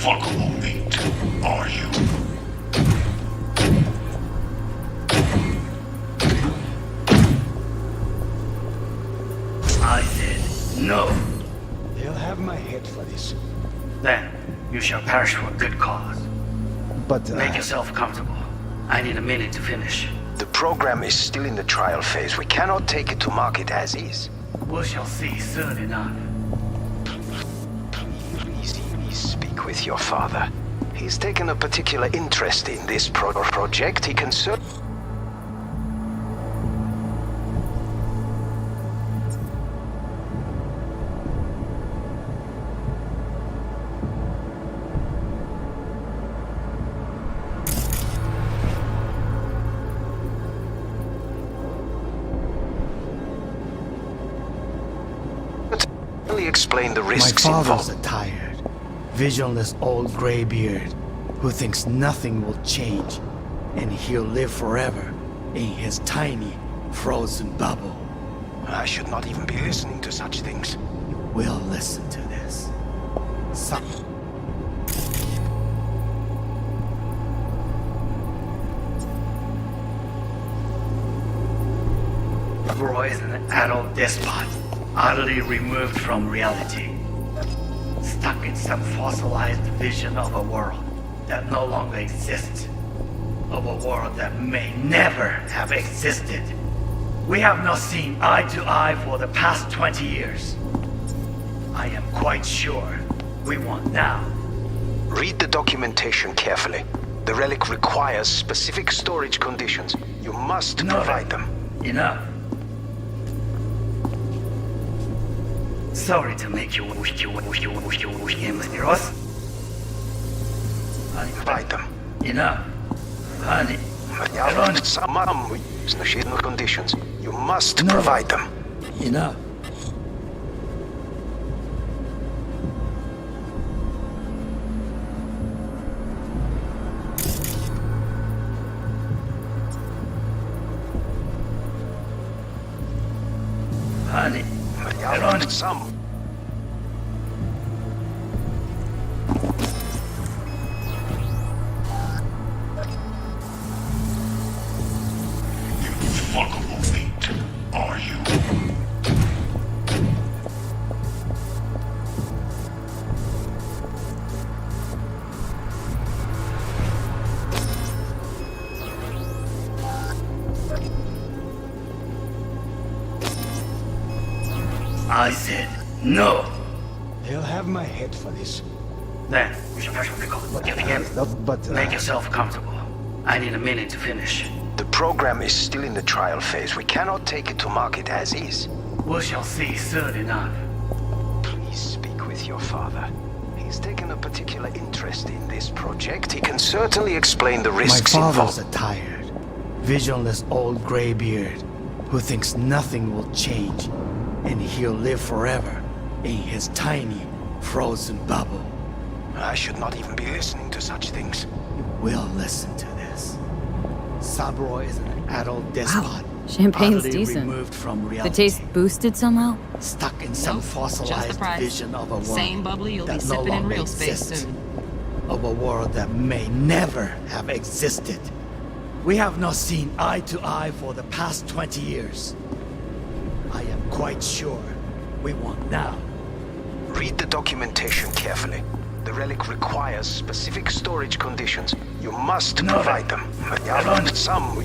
Fuckable meat, are you? I said no. They'll have my head for this. Then you shall perish for a good cause. But make yourself comfortable. I need a minute to finish. The program is still in the trial phase. We cannot take it to market as is. We shall see soon enough. Please speak with your father. He's taken a particular interest in this project. He can explain the risks My involved. father's a tired, visionless old graybeard who thinks nothing will change and he'll live forever in his tiny, frozen bubble. I should not even be listening to such things. We'll listen to this. Roy is an adult despot, utterly removed from reality. Stuck in some fossilized vision of a world that no longer exists. Of a world that may never have existed. We have not seen eye to eye for the past 20 years. I am quite sure we want now. Read the documentation carefully. The relic requires specific storage conditions. You must provide them. Enough. Sorry to make you Heroes. Provide them. Enough. Honey. Some conditions. You must provide them. Enough. Honey. Some. Fuckable meat, are you? I said no. They'll have my head for this. Then you should make yourself comfortable. I need a minute to finish. The program is still in the trial phase. We cannot take it to market as is. We shall see soon enough. Please speak with your father. He's taken a particular interest in this project. He can certainly explain the risks My involved. father's a tired, visionless old graybeard who thinks nothing will change and he'll live forever in his tiny, frozen bubble. I should not even be listening to such things. You will listen to this. Sabroy is an adult despot. Champagne's utterly decent. removed from The reality. taste boosted somehow? Stuck in some Nope, just the fossilized price. vision of a world Same bubbly you'll be that no sipping in longer real space exists. soon. Of a world that may never have existed. We have not seen eye to eye for the past 20 years. I am quite sure we want now. Read the documentation carefully. The relic requires specific storage conditions. You must provide them. Some...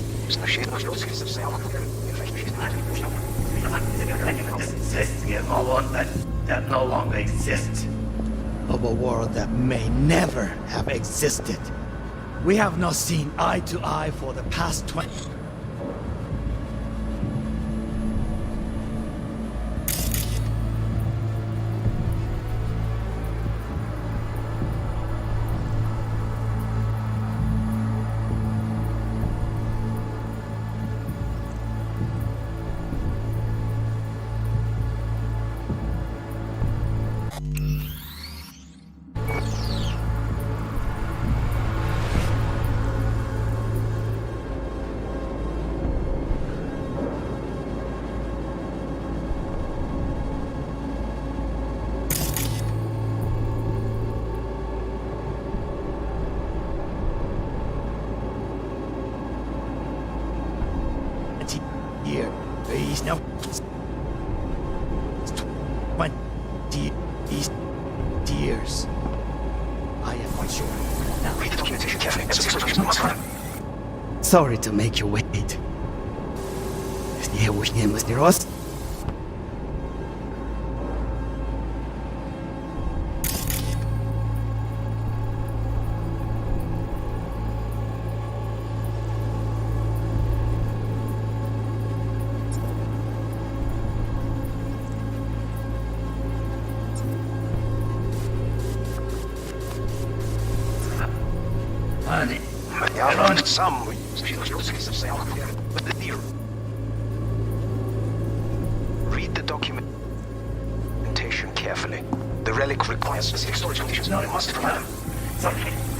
That no longer exists. Of a world that may never have existed. We have not seen eye to eye for the past 20... year. He's now 20 years. I am quite sure. Now read the documentation carefully. Sorry to make you wait. Some... Read the documentation carefully. The relic requires specific storage conditions. You must provide them.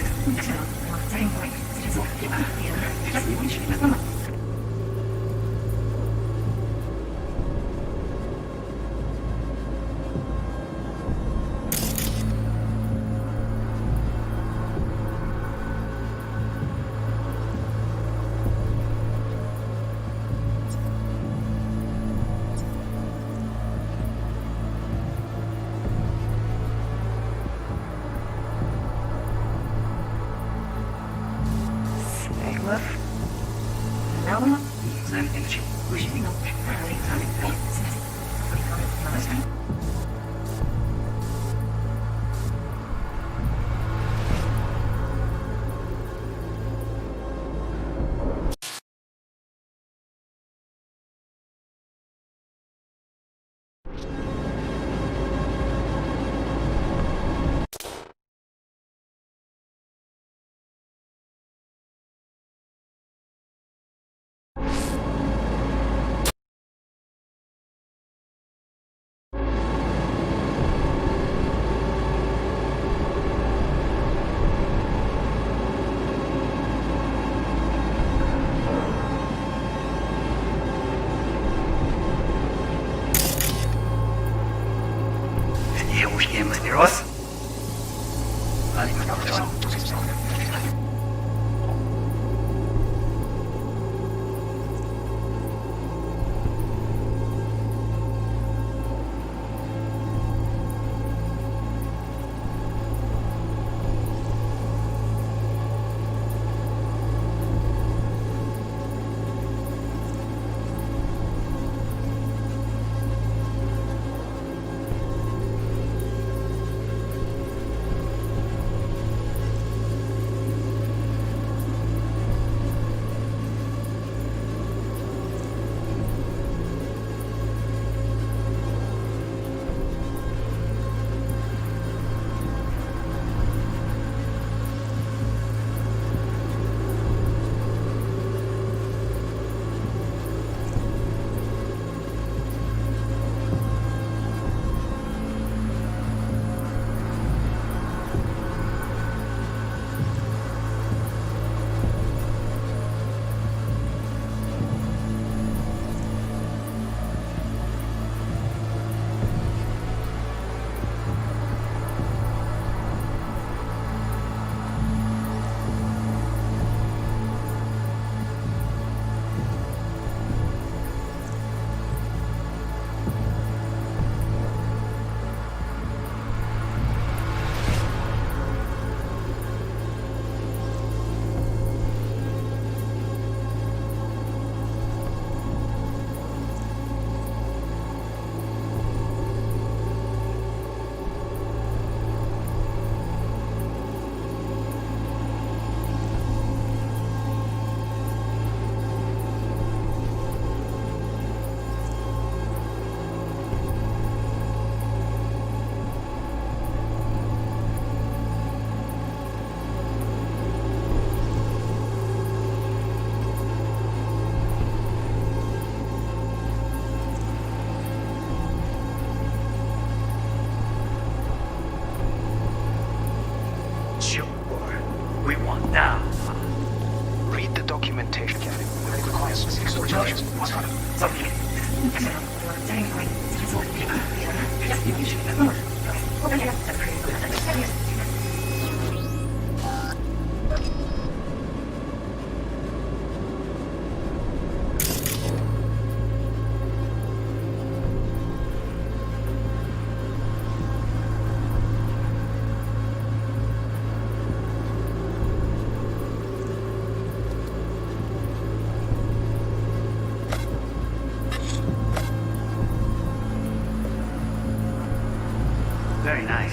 Very nice.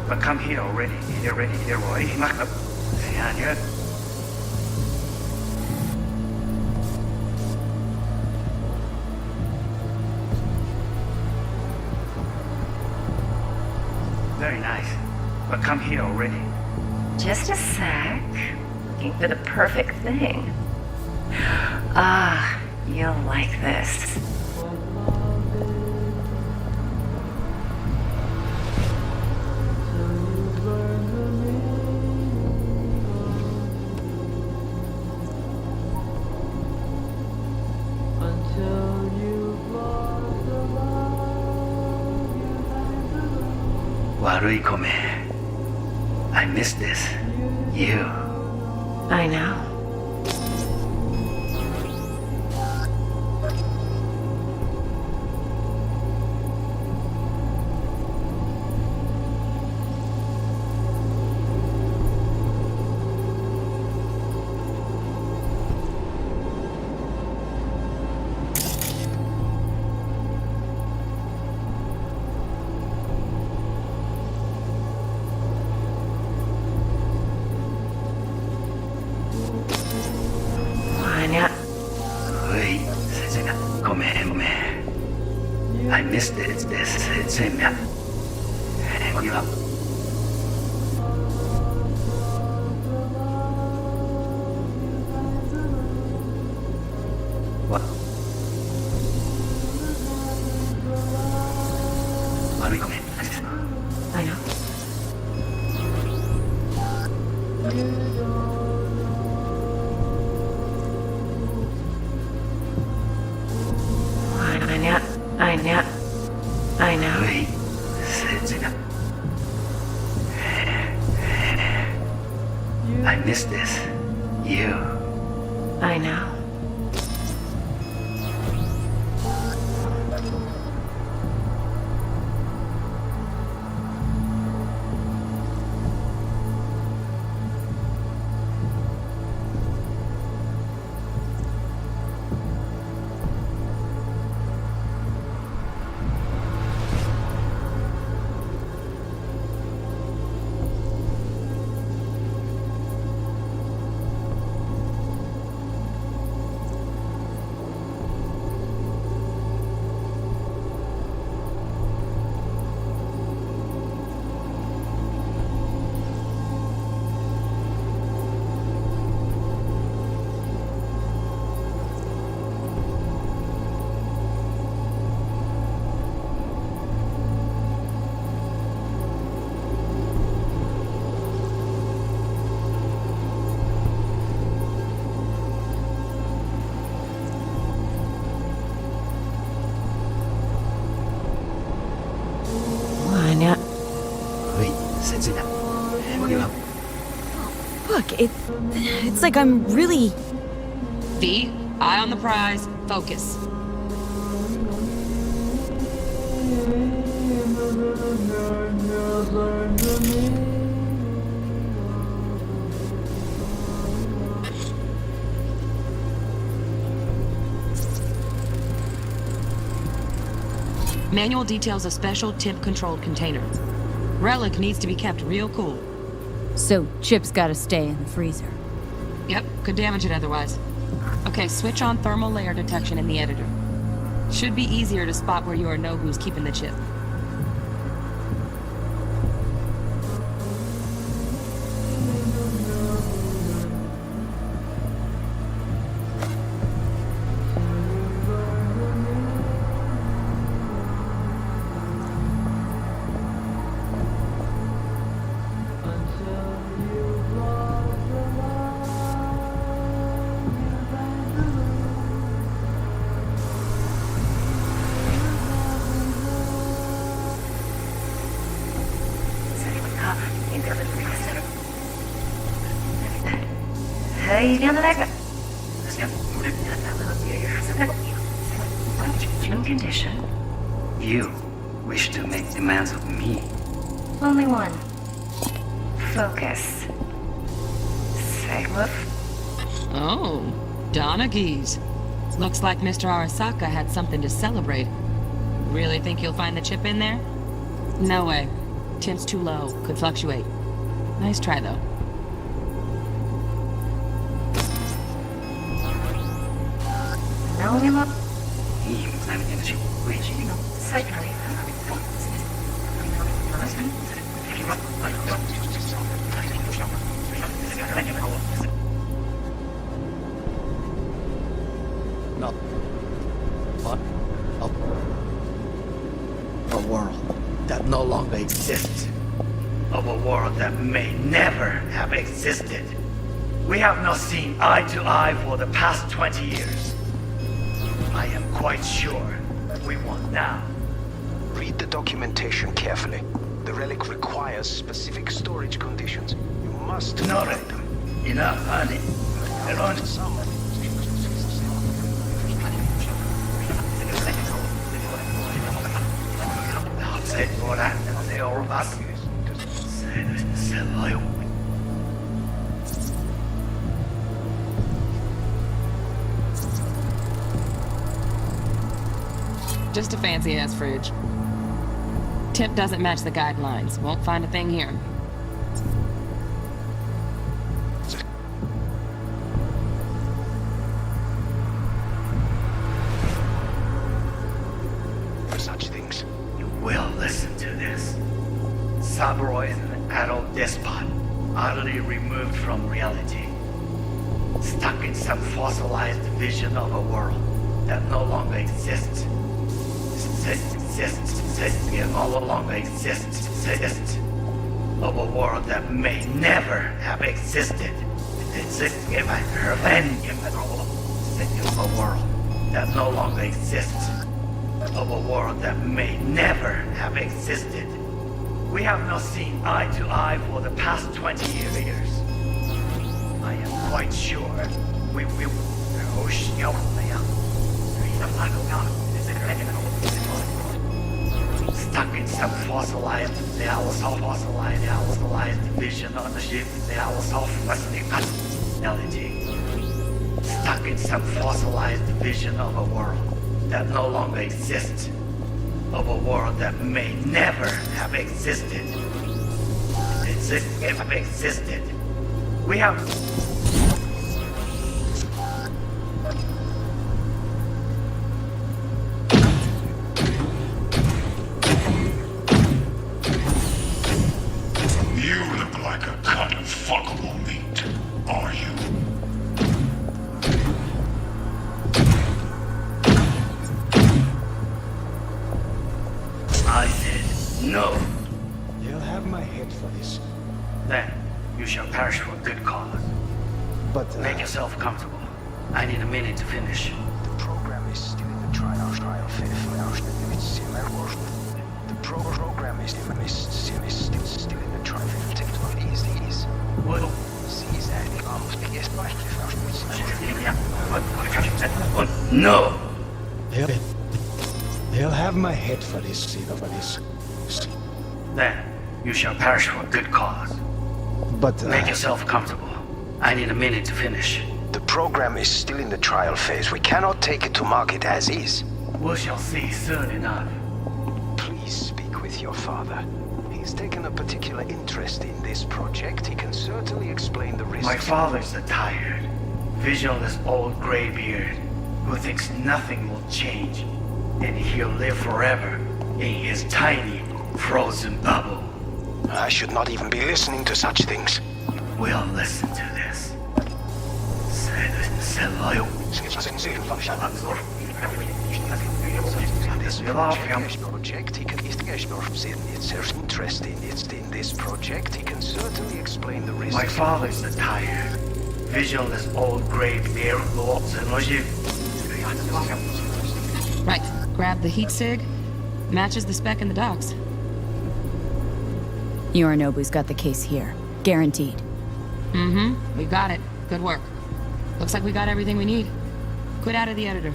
But come here already. You're ready. You're ready. Yeah. Very nice. But come here already. Just a sec. Looking for the perfect thing. Ah, you'll like this. Waruikome. I miss this. You. I know. I missed it. It's this. It's him. Give up. What? I know. I know. Wait. I missed this. You. I know. Look, it's like I'm really... V, eye on the prize, focus. Manual details a special temp-controlled container. Relic needs to be kept real cool. So, Chip's gotta stay in the freezer. Yep, could damage it otherwise. Okay, switch on thermal layer detection in the editor. Should be easier to spot where you or know who's keeping the chip. Condition. You wish to make demands of me. Only one. Focus. Segwoof. Oh, Donaghy's. Looks like Mr. Arasaka had something to celebrate. Really think you'll find the chip in there? No way. Temp's too low. Could fluctuate. Nice try, though. No. What? A world that no longer exists. Of a world that may never have existed. We have not seen eye to eye for the past 20 years. I am quite sure we want now. Read the documentation carefully. The relic requires specific storage conditions. You must provide them. Enough, honey. Just a fancy-ass fridge. Tip doesn't match the guidelines. Won't find a thing here. Such things. You will listen to this. Saburo is an adult despot, utterly removed from reality. Stuck in some fossilized vision of a world that no longer exists. No longer exists. Of a world that may never have existed. Of a world that no longer exists. Of a world that may never have existed. We have not seen eye to eye for the past 20 years. I am quite sure we will. Stuck in some fossilized vision on the ship, reality. Stuck in some fossilized vision of a world that no longer exists. Of a world that may never have existed. We have... You look like a cut of fuckable meat, are you? I said no. They'll have my head for this. Then you shall perish for a good cause. But make yourself comfortable. I need a minute to finish. The program is still in the trial phase. The program is still in the trial phase. What? No. They'll have my head for this. Then you shall perish for a good cause. But make yourself comfortable. I need a minute to finish. The program is still in the trial phase. We cannot take it to market as is. We shall see soon enough. Please speak with your father. He's taken a particular interest in this project. He can certainly explain the risks. My father's a tired, visionless old graybeard who thinks nothing will change, and he'll live forever in his tiny, frozen bubble. I should not even be listening to such things. You will listen to this. My father's a tired, visionless old graybeard. Right. Grab the heat sig. Matches the spec in the docs. Yorinobu's got the case here. Guaranteed. We got it. Good work. Looks like we got everything we need. Quit out of the editor.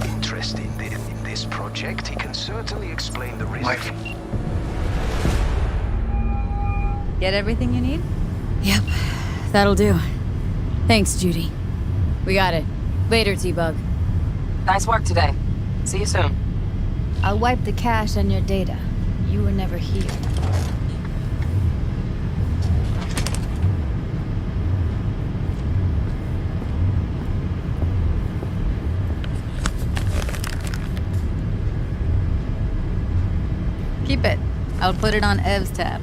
Interesting. In this project, he can certainly explain the risk. Get everything you need? Yep, that'll do. Thanks, Judy. We got it. Later, T-Bug. Nice work today. See you soon. I'll wipe the cache on your data. You were never here. Keep it. I'll put it on Ev's tab.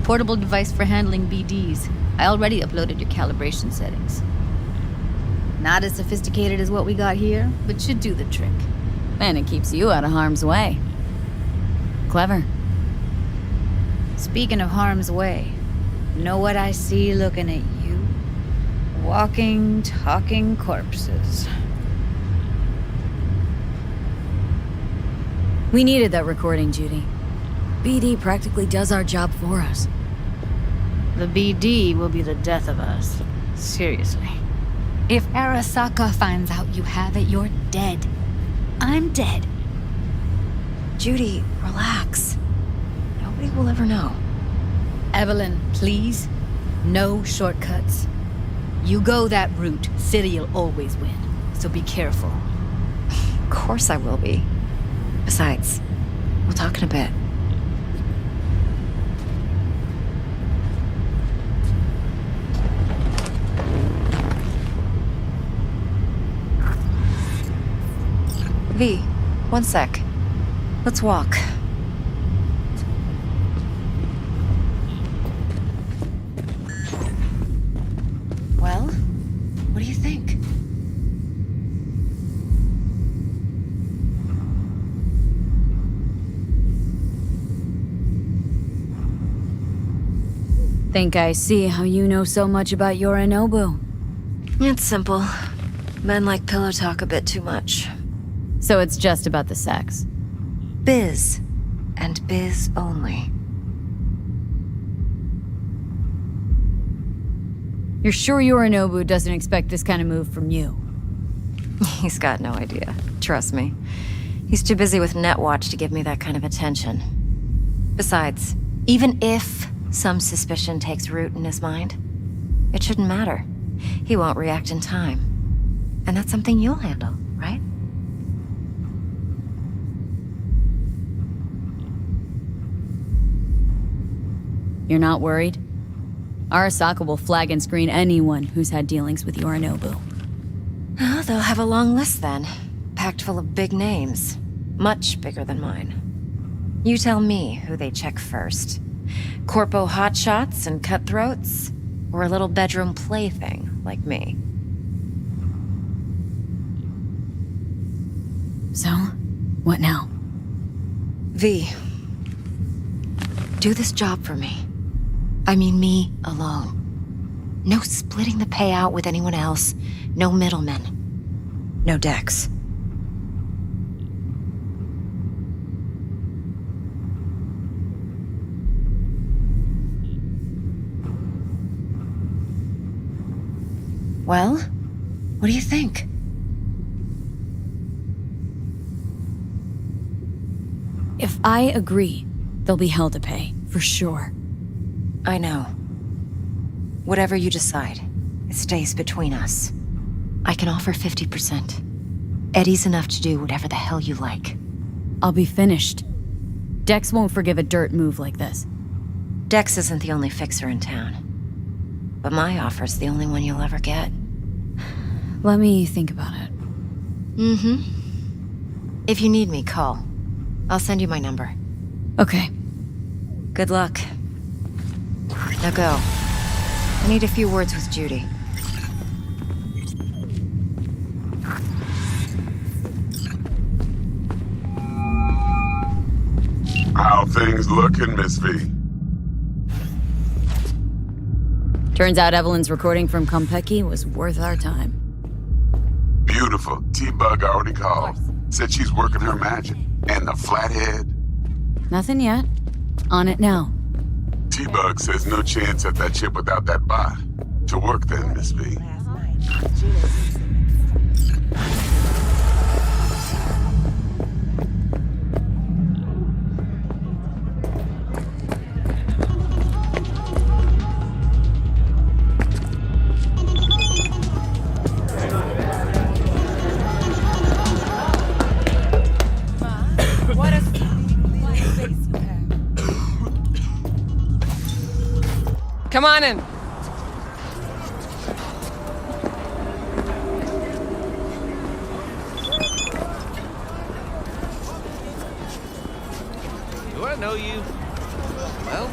Portable device for handling BDs. I already uploaded your calibration settings. Not as sophisticated as what we got here, but should do the trick. And it keeps you out of harm's way. Clever. Speaking of harm's way, know what I see looking at you? Walking, talking corpses. We needed that recording, Judy. BD practically does our job for us. The BD will be the death of us. Seriously. If Arasaka finds out you have it, you're dead. I'm dead. Judy, relax. Nobody will ever know. Evelyn, please. No shortcuts. You go that route, City'll always win. So be careful. Of course I will be. Besides, we'll talk in a bit. V, one sec. Let's walk. Well, what do you think? Think I see how you know so much about Yorinobu. It's simple. Men like pillow talk a bit too much. So it's just about the sex. Biz. And biz only. You're sure Yorinobu doesn't expect this kind of move from you? He's got no idea. Trust me. He's too busy with Netwatch to give me that kind of attention. Besides, even if some suspicion takes root in his mind, it shouldn't matter. He won't react in time. And that's something you'll handle, right? You're not worried? Arasaka will flag and screen anyone who's had dealings with Yorinobu. Oh, they'll have a long list then. Packed full of big names. Much bigger than mine. You tell me who they check first. Corpo hotshots and cutthroats? Or a little bedroom plaything like me? So, what now? V. Do this job for me. I mean me alone. No splitting the payout with anyone else. No middlemen. No Dex. Well, what do you think? If I agree, there'll be hell to pay, for sure. I know. Whatever you decide, it stays between us. I can offer 50%. Eddie's enough to do whatever the hell you like. I'll be finished. Dex won't forgive a dirt move like this. Dex isn't the only fixer in town. But my offer's the only one you'll ever get. Let me think about it. Mm-hmm. If you need me, call. I'll send you my number. Okay. Good luck. Now go. I need a few words with Judy. things looking, Miss V? Turns out Evelyn's recording from Konpeki was worth our time. Beautiful. T-Bug already called. Said she's working her magic. And the flathead? Nothing yet. On it now. T-Bug says no chance at that chip without that bot. To work then, Miss V. What a sweet face you have. Come on in. Do I know you? Well,